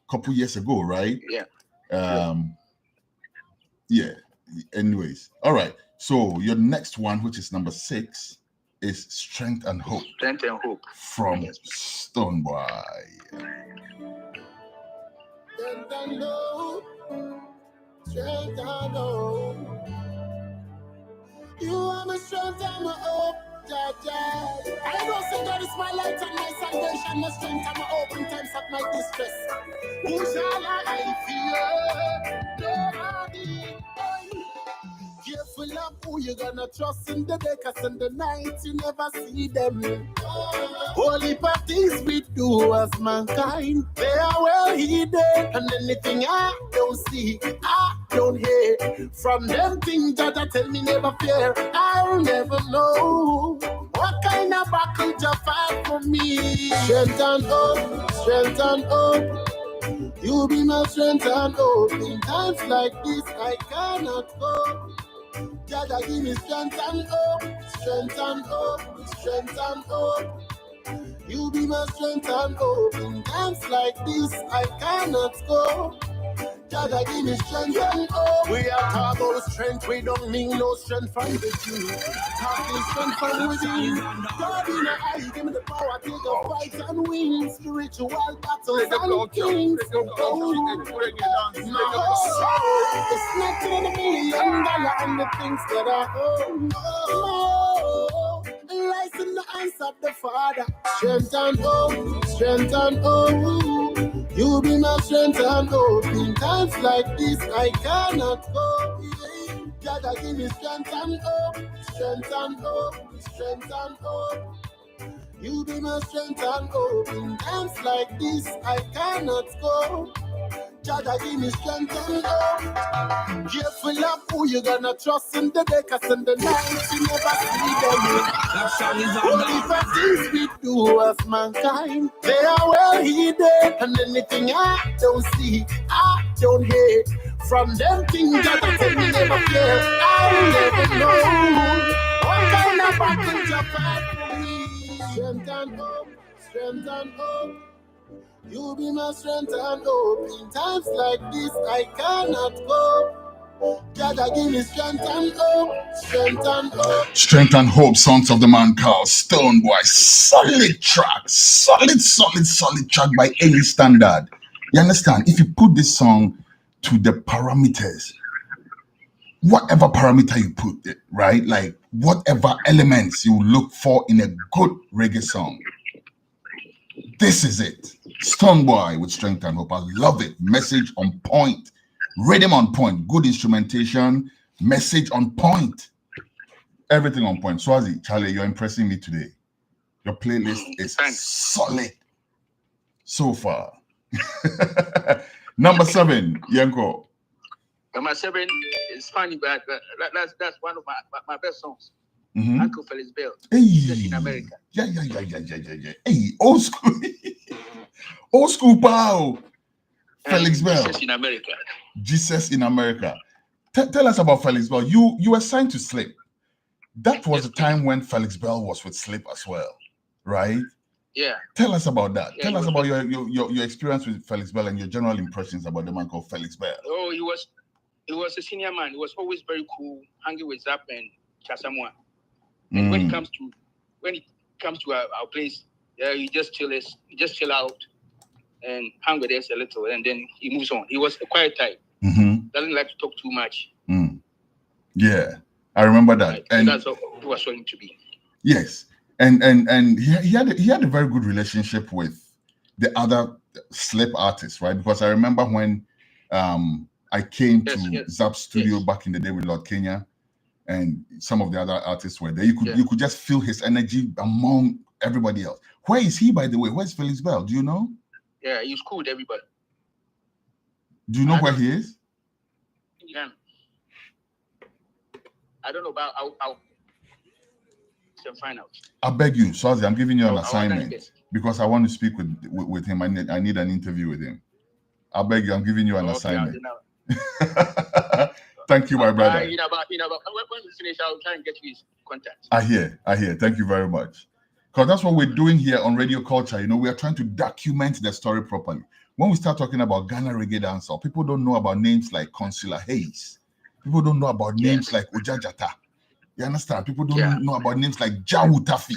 couple years ago, right? Yeah. Yeah. Anyways, all right. So your next one, which is number 6, is Strength and Hope. Strength and Hope from Stoneboy. Strength and hope. Strength and hope. You are my strength and my hope. I know say God is my light and my salvation, my strength and my hope in times of my distress. Who shall I fear? Nobody. Careful of who you gonna trust in the day, cause in the night you never see them. Holy parties we do as mankind, they are well hidden. And anything I don't see, I don't hear. From them things that tell me never fear, I'll never know what kind of battle to fight for me. Strength and hope, strength and hope. You be my strength and hope. In times like this I cannot cope. Jaja, give me strength and hope, strength and hope, strength and hope. You be my strength and hope. In times like this, I cannot go. Jaja give me strength and hope. We are talking about strength, we don't need no strength from the Jew. Talking strength from within. God in the eye, give me the power, take a fight and win. Spiritual battles and kings. It's not to the $1 million and the things that I own. No, lies in the eyes of the Father. Strength and hope, strength and hope. You be my strength and hope. In times like this, I cannot cope. Jaja, give me strength and hope, strength and hope, strength and hope. You be my strength and hope. In times like this, I cannot cope. Jaja, give me strength and hope. Careful of who you gonna trust in the day, cause in the night you never see them. Only for things we do as mankind, they are well hidden. And anything I don't see, I don't hear. From them things that I tell me never care, I'll never know. What kind of battle you fight for me? Strength and hope, strength and hope. You be my strength and hope. In times like this, I cannot cope. Jaja, give me strength and hope, strength and hope. Strength and Hope, Sons of the Man Carl Stoneboy. Solid track, solid track by any standard. You understand? If you put this song to the parameters, whatever parameter you put it, right? Like whatever elements you look for in a good reggae song, this is it. Stoneboy with Strength and Hope. I love it. Message on point. Rhythm on point. Good instrumentation. Message on point. Everything on point. Swazi, Charlie, you're impressing me today. Your playlist is solid so far. Number 7, Yanko. Number 7 is funny, but that's one of my best songs. Mm-hmm. Uncle Felix Bell. Hey. Just in America. Yeah. Hey, old school. Old school pow. Felix Bell. Jesus in America. Jesus in America. Tell us about Felix Bell. You were signed to Slip. That was the time when Felix Bell was with Slip as well, right? Yeah. Tell us about that. Yeah, Tell us about your experience with Felix Bell and your general impressions about the man called Felix Bell. Oh, he was a senior man. He was always very cool, hanging with Zap and Chasamwa. And when it comes to our place, you just chill out and hang with us a little, and then he moves on. He was a quiet type. Mm-hmm. Doesn't like to talk too much. Yeah, I remember that. Right. And that's what he was going to be. Yes, and he had a very good relationship with the other Slip artists, right? Because I remember when I came to Zap's studio back in the day with Lord Kenya, and some of the other artists were there. You could just feel his energy among everybody else. Where is he, by the way? Where's Felix Bell? Do you know? Yeah, he's cool with everybody. Do you know where he is? Yeah. I don't know about I'll find out. I beg you, Swazi, I'm giving you an assignment because I want to speak with him. I need an interview with him. I beg you, I'm giving you an assignment. Thank you, my brother. When we finish, I'll try and get you his contact. I hear. Thank you very much. Because that's what we're doing here on Radio Culture. We are trying to document the story properly. When we start talking about Ghana Reggae Dancehall, people don't know about names like Consular Hayes. People don't know about names like Ojajata. You understand? People don't know about names like Jawutafi.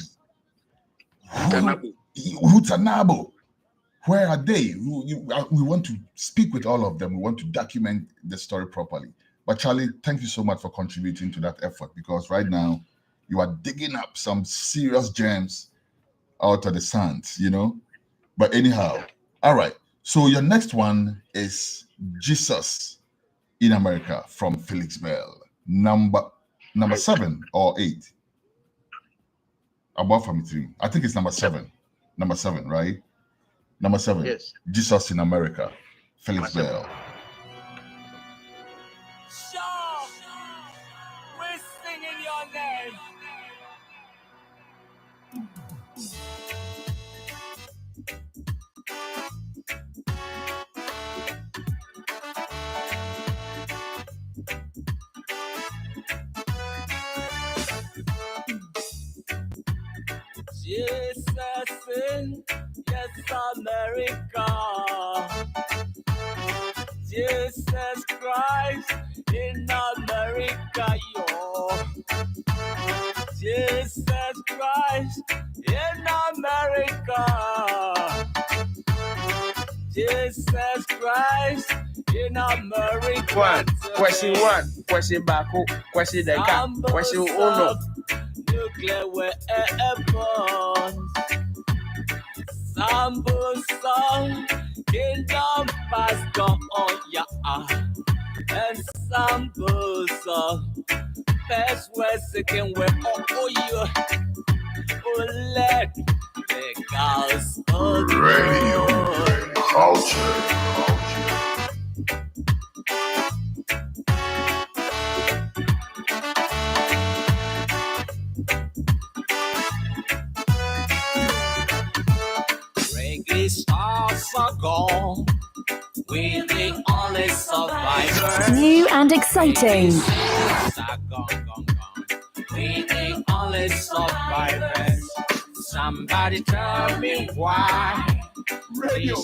Hutanabo. Where are they? We want to speak with all of them. We want to document the story properly. But Charlie, thank you so much for contributing to that effort, because right now you are digging up some serious gems out of the sands, But anyhow, all right. So your next one is Jesus in America from Felix Bell. Number 7 or 8? Above from 3. I think it's number 7. Number 7, right? Number 7. Yes. Jesus in America. Felix Bell. We're singing your name. Jesus in yes America. Jesus Christ in America, yo. Jesus Christ in America. Jesus Christ in America. One, question one, question back, question the gap, question uno. Nuclear weapons. Sample song, kingdom has gone on, yeah. And sample song, best way second way, oh, yeah. Oh, let the gospel Radio culture. Reggae stars are gone. We're the only survivors. New and exciting. We're the only survivors. Somebody tell me why. Radio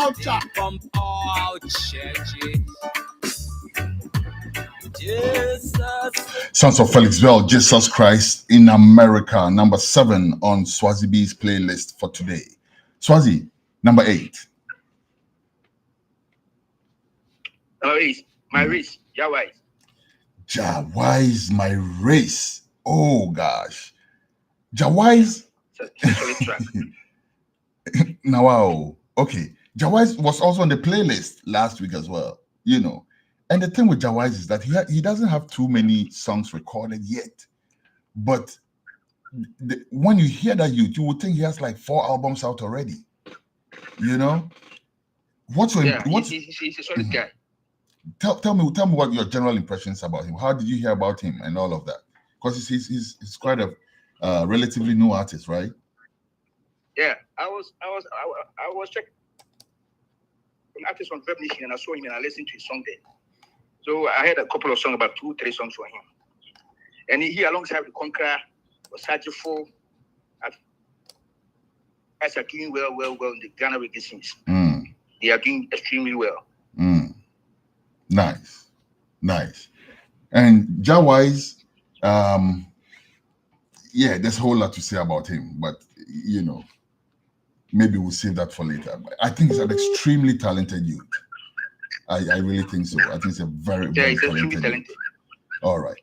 culture. From all churches. Jesus. Sons of Felixville, Jesus Christ in America, number 7 on Swazi B's playlist for today. Swazi, number 8. My race, Jawai. Jawai's My Race. Oh gosh. Jawai's. Now, wow. Okay. Jawai's was also on the playlist last week as well, you know. And the thing with Jawai's is that he doesn't have too many songs recorded yet. But when you hear that you would think he has like 4 albums out already. You know? He's a solid guy. Tell me what your general impressions about him. How did you hear about him and all of that? Because he's quite a relatively new artist, right? Yeah, I was checking an artist on Verb Nation and I saw him and I listened to his song there. So I had a couple of songs, about 2-3 songs for him. And he alongside the Conqueror, Osajifo, guys are doing well in the Ghana reggae scenes. They are doing extremely well. Nice. And Jawai's, there's a whole lot to say about him, but you know, maybe we'll save that for later. But I think he's an extremely talented youth. I really think so. I think he's a very talented youth. All right.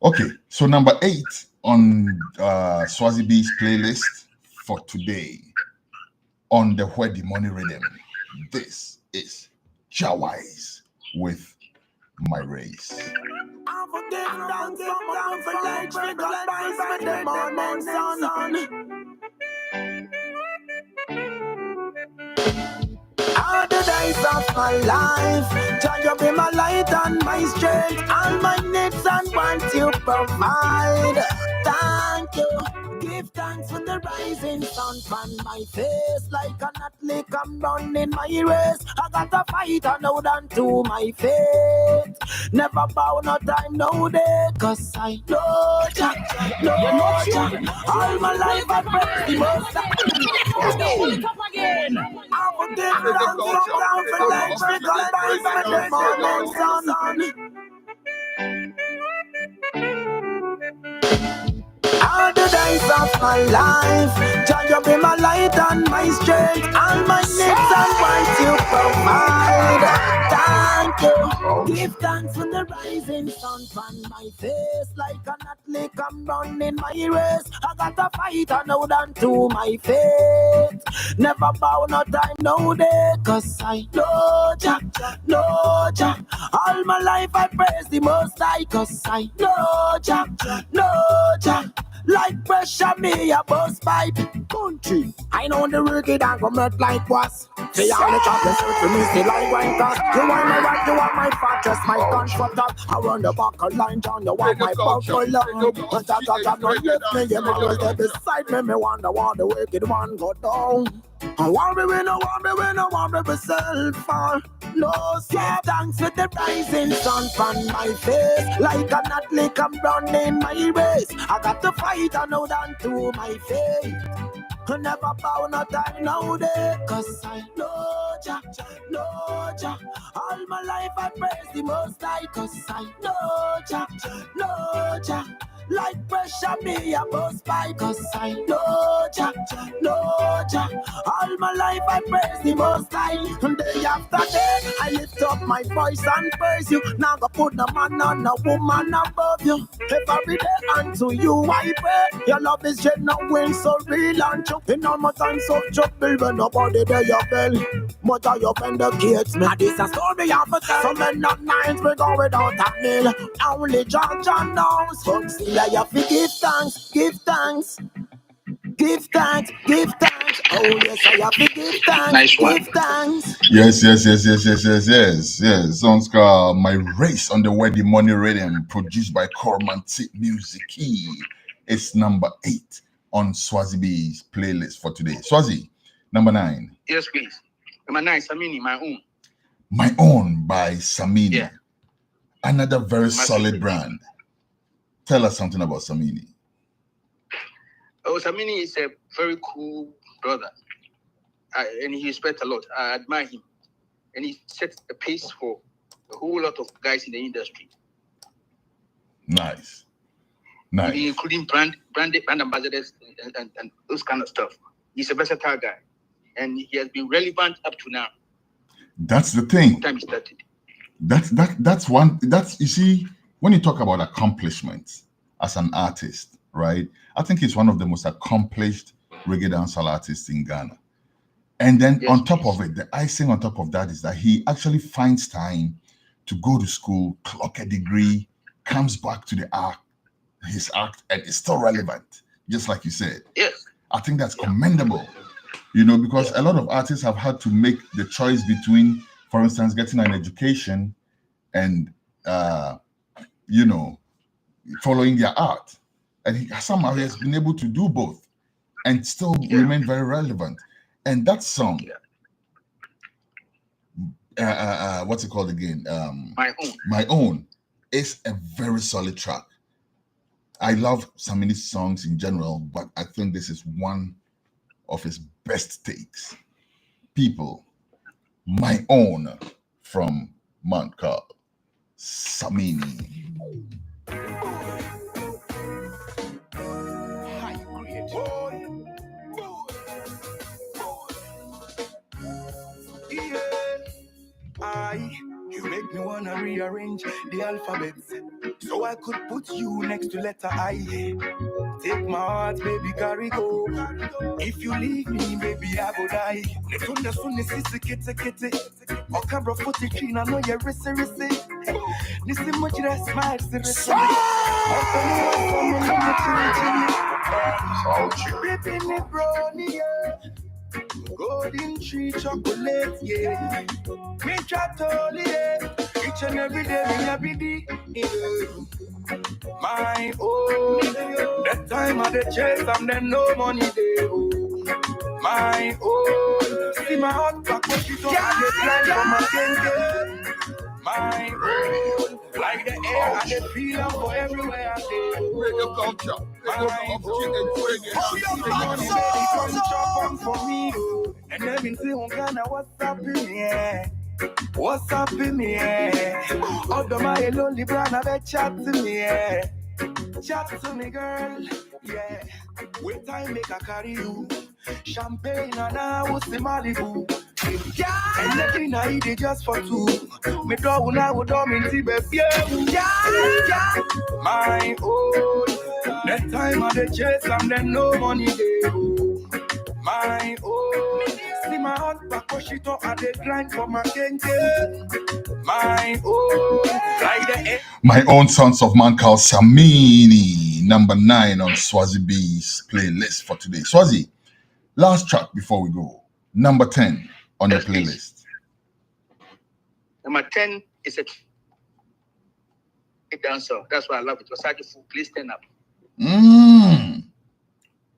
Okay, so number 8 on Swazi B's playlist for today on the Where the Money Rhythm. This is Jawai's with My Race. All the days of my life, Jah, you be my light and my strength. All my needs and wants you provide. Thank you. Give thanks for the rising sun on my face. Like an athlete, I'm running my race. I got to fight and hold on to my faith. Never bow, no time, no day. Cause I know Jah, all my life I pray the most. Pull it up again. I will give down for life. Because by the morning sun. All the days of my life, Jah, you be my light and my strength. All my needs and wants you provide. Thank you. Give thanks for the rising sun on my face. Like an athlete, I'm running my race. I got to fight and hold on to my faith. Never bow, no time, no day. Cause I know Jah, all my life I praise the Most High. Cause I know Jah, like pressure me a bus pipe country. I know the reggae don't come out like was. Say all the chocolate to me still like wine cause you want my right, you want my fortress, my comforter. I run the back of line down, you want my buckle love. But I got not lift me, you always there beside me. Me wonder why the wicked one go down. I want me win, I want me myself for. No, say thanks for the rising sun on my face. Like an athlete, I'm running my race. I got to fight and hold on to my faith. I never bow no time nowadays. Cause I know Jah, know Jah. All my life I praise the Most High. Cause I know Jah. Like pressure me a bust by. Cause I know Jah. All my life I praise the Most High. And day after day I lift up my voice and praise you. Now go put the man on a woman above you. Every day unto you I pray. Your love is genuine, so real and true. In all my times of trouble, when nobody there you fell, much of you vindicates me. And this a story of a tale. Some men not nights we go without a meal. Only John knows. But still I have to give thanks. Give thanks. Oh yes, I have to give thanks. Nice one. Give thanks. Yes. Songs called My Race on the Wedding Money Rhythm, produced by Cormantic Music Key. It's number 8 on Swazi B's playlist for today. Swazi, number 9. Yes, please. Number 9, Samini, My Own. My Own by Samini. Yeah. Another very My solid favorite. brand. Tell us something about Samini. Oh, Samini is a very cool brother. And he respects a lot. I admire him. And he sets the pace for a whole lot of guys in the industry. Nice. Including brand ambassadors and those kind of stuff. He's a versatile guy. And he has been relevant up to now. That's the thing. Time he started. That's you see, when you talk about accomplishments as an artist, right? I think he's one of the most accomplished reggae dancehall artists in Ghana. And then on top of it, the icing on top of that is that he actually finds time to go to school, clock a degree, comes back to his act, and is still relevant, just like you said. Yes. I think that's commendable, because a lot of artists have had to make the choice between, for instance, getting an education and, following their art. And he somehow has been able to do both and still remain very relevant. And that song, what's it called again? My Own is a very solid track. I love Samini's songs in general, but I think this is one of his best takes. People, My Own from man called Samini. You make me wanna rearrange the alphabets so I could put you next to letter I. Take my heart, baby, carry go. If you leave me, baby, I will die. Nesunda sunni sisi kete. Okabra footy clean, I know you're rissy. Nisi much that smile, seriously. Ripping it, brownie, golden tree chocolate, yeah. Me chatoli, yeah. Each and every day, me happy day, yeah. My own, that time of the chase, I'm then no money day. My own, see my heart back when she don't have the plan for my game. My own, like the air and the feel for everywhere I go. Reggae culture. My own, for me, and let me see on Ghana what's happening, yeah. What's up in me, yeah? Although my lonely brother, they chat to me, yeah. Chat to me, girl, yeah. Wait time make I carry you. Champagne and I was the Malibu. And nothing I eat it just for two. Me do now would do me see baby. Yeah. My own. That time of the chase, I'm then no money day. My own. See my heart back push it up at the grind for my kenge. My own. Like the My Own Sons of Man called Samini, number 9 on Swazi B's playlist for today. Swazi, last track before we go. Number 10 on your playlist. Number 10 is a dancer. That's why I love it. Osajifu, please stand up.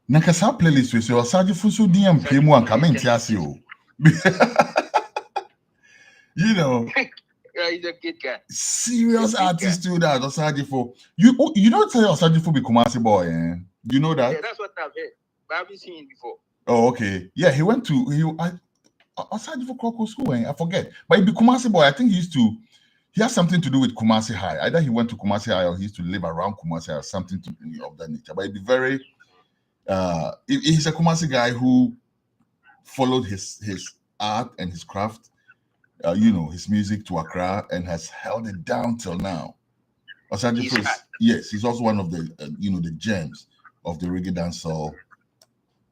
Nakasa playlist with your Osajifu so DMP mu and come you. You know. Yeah, he's a good guy. Serious artist to that, Osajifu. You don't tell Osajifu be Kumasi boy, eh? You know that? Yeah, that's what I've heard. But I haven't seen him before. Oh, okay. Yeah, he went to aside for Kroko school, I forget. But he be Kumasi boy. I think he has something to do with Kumasi High. Either he went to Kumasi High or he used to live around Kumasi High or something of that nature. But he'd be very he's a Kumasi guy who followed his art and his craft, his music to Accra and has held it down till now. Yes, he's also one of the the gems of the reggae dancehall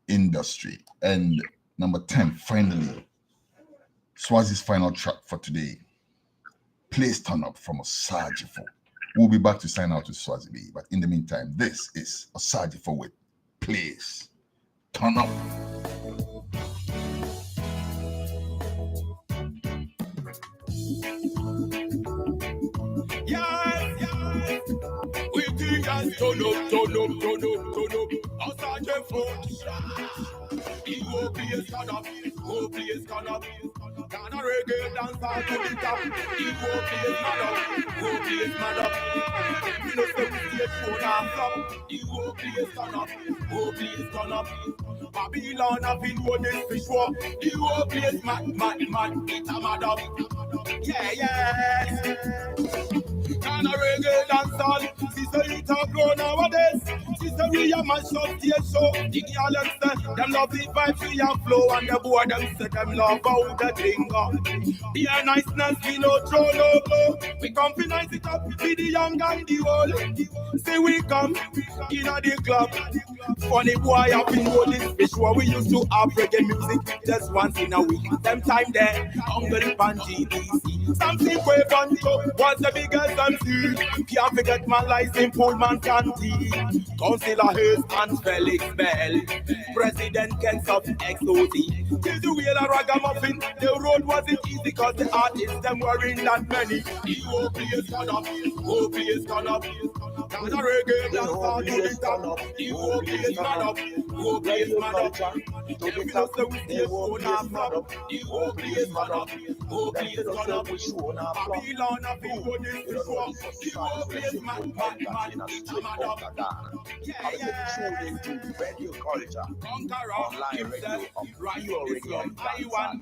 industry. And number 10, finally, Swazi's final track for today. Please Turn Up from Osajifo. We'll be back to sign out with Swazi B. But in the meantime, this is Osajifo with Please Turn Up. Yes. We think and turn up. Osajifo. Please turn up. Please turn up. Can a reggae dancer to the top? Please mad up. Please mad up. We know say we stay true now flop. Please turn up. Please turn up. Babylon have been on this fish war. Please mad. It's a mad up. Yeah. Can a reggae dancehall? Sister, it a grow nowadays. Sister, we a mash up the show. The girl them say them love the vibes we a flow, and the boy them say them love how the thing go. The niceness we no throw no blow. We come to nice it up with the young and the old. Say we come in a the club. Funny boy up in all this fish where we used to have reggae music just once in a week. Them time there, hungry pan GDC. Something way fun to was the biggest MC. Can't forget my license, Pullman Canty. Councillor Hayes and Felix Bell. President Kent of XOD. Till the wheel of ragamuffin, the road wasn't easy cause the artists them were in that many. Please turn up. Please turn up. Can a reggae dancer to the top? Please turn up. Please turn up. Every day we stay on our flop. Please turn up. Please turn up. Babylon have been on this before. Please man. It's a mad up. Yeah. Radio culture. Conqueror Online himself. radio. Right You already from Taiwan.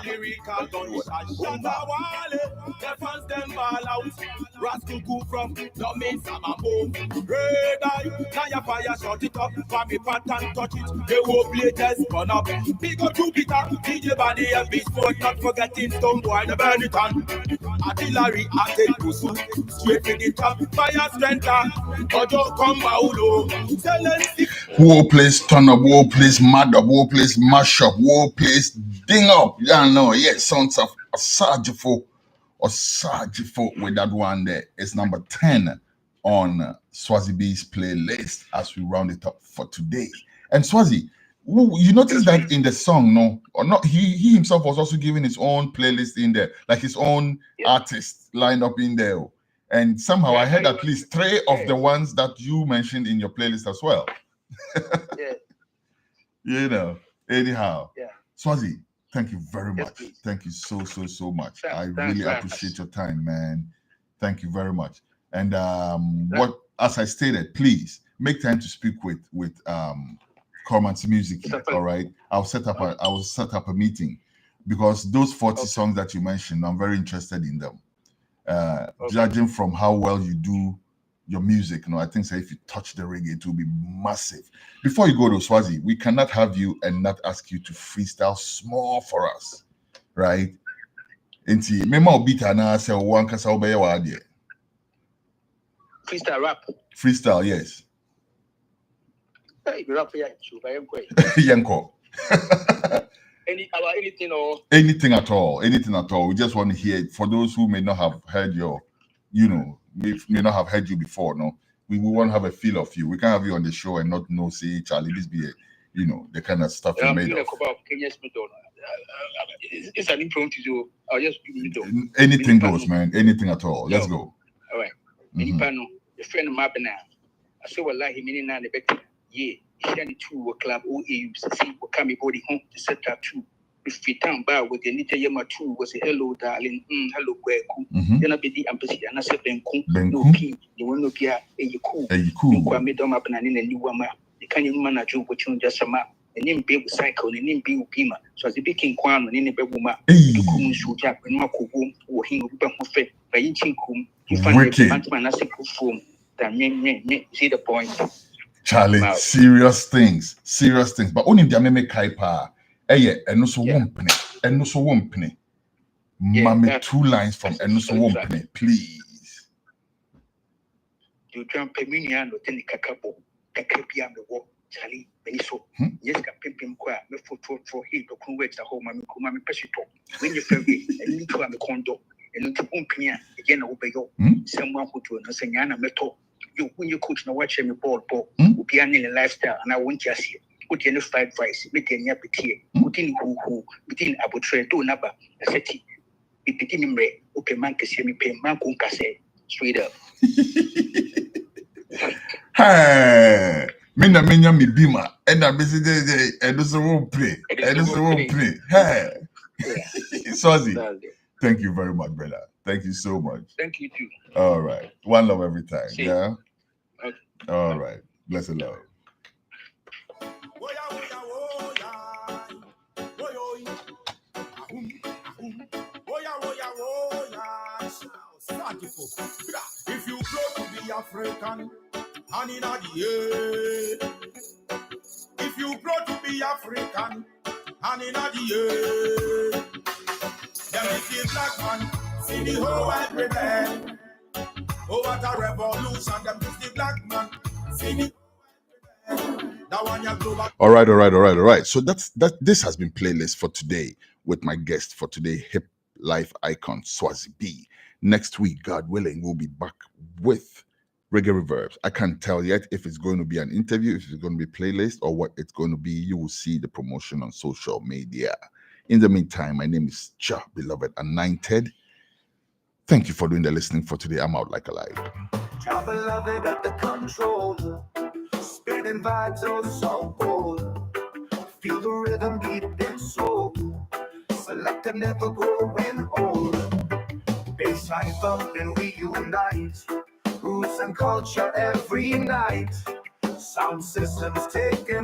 Lyrical gunshot. Shatawale. The fans them ball out. Rascuku from Domain Sama Boom. Red eye. Now your fire shut it up. For me pat and touch it. The whole plate has gone up. Big up to Peter. DJ body and beach sport. Not forgetting Stone Boy the burn it on. Artillery at el Busu. Straight to the top. Fire strength. Ojo come Paulo. War place turn up, war place mad up, war place mash up, war place ding up. Yeah, no, yes, sounds of Osajifo with that one there. It's number 10 on Swazi B's playlist as we round it up for today. And Swazi, you notice that in the song, no, or not? He himself was also giving his own playlist in there, like his own artists lined up in there. And somehow I heard at least 3 of the ones that you mentioned in your playlist as well. Anyhow. Swazi, thank you very much. Thank you so much. I really appreciate your time, man. Thank you very much. And as I stated, please make time to speak with Corman's Music here, all right? I will set up a meeting because those 40 songs that you mentioned, I'm very interested in them. Judging from how well you do your music, I think so if you touch the reggae, it will be massive. Before you go to Swazi, we cannot have you and not ask you to freestyle small for us, right? Enti mema obita na se one kasa obeye wa ade. Freestyle rap. Freestyle, yes. Hey, rap ya Yanko. Anything at all. We just want to hear it. For those who may not have heard may not have heard you before, no, we want to have a feel of you. We can't have you on the show and not know, say, Charlie, this be the kind of stuff you made of. It's an impromptu. I'll just anything goes, man. Anything at all. Let's go. All right. The friend of mine now. I said, well, like, he meaning now the back. Yeah. He two club OAU see what come body home to set up two. If we turn back with the Nita Yama 2 was a hello, darling, hello, Kweku. Then I be the embassy and I said, Benku, no key, you will not be a cool. You made them up and in a new woman. You can't even manage what you just a map. and then be cycle, and then be Pima. So as the big king Kwan, and then the Beguma, Hey, the Kum shoot up, and Makubu, or him with Bamufe, by inching Kum, you find the wicked. Pantman as a form. That me see the point. Charlie, Wow. serious things. But only the meme kaipa. Yeah, and also Yeah. one penny. And also one penny. Yeah, Mame that- 2 lines from that's a and also solid one track. penny, please. You jump a minion or ten cacapo, cacapiam the walk, Charlie, Beniso. Yes, Capim Qua, me for him to convert the home, and come and pass it up. When you feel it, and you to have a condo, and you to Umpia, again, obey you. Someone who to a Sanyana metal. You, when you coach and watch me ball, Upian in lifestyle, and I won't just see. Put any fried rice, make any appetite, put in who, between Abutre, do number, a city. It beginning rate, okay, man can see me pay man can say straight up. Hey, Mina mi bima. And I'm busy day and also won't play. And also won't play. Hey, Swazi, thank you very much, brother. Thank you so much. Thank you too. All right. One love every time. See. Yeah. Okay. All right. Blessed love. If you grow to be African, and in the air. If you grow to be African, and in the air. Then if you black man, see the whole world rebel. Oh, what a revolution, them is the black man, see the that one you global. All right. So this has been playlist for today with my guest for today, hip life icon Swazi B. Next week, God willing, we'll be back with Reggae Reverbs. I can't tell yet if it's going to be an interview, if it's going to be playlist, or what it's going to be. You will see the promotion on social media. In the meantime, my name is Cha Beloved Anointed. Thank you for doing the listening for today. I'm out like a light. Cha Beloved at the control, spinning vibes oh so cold. Feel the rhythm beating soul. Select and never growing old. Baseline bumping, we unite. Roots and culture every night. Sound systems taking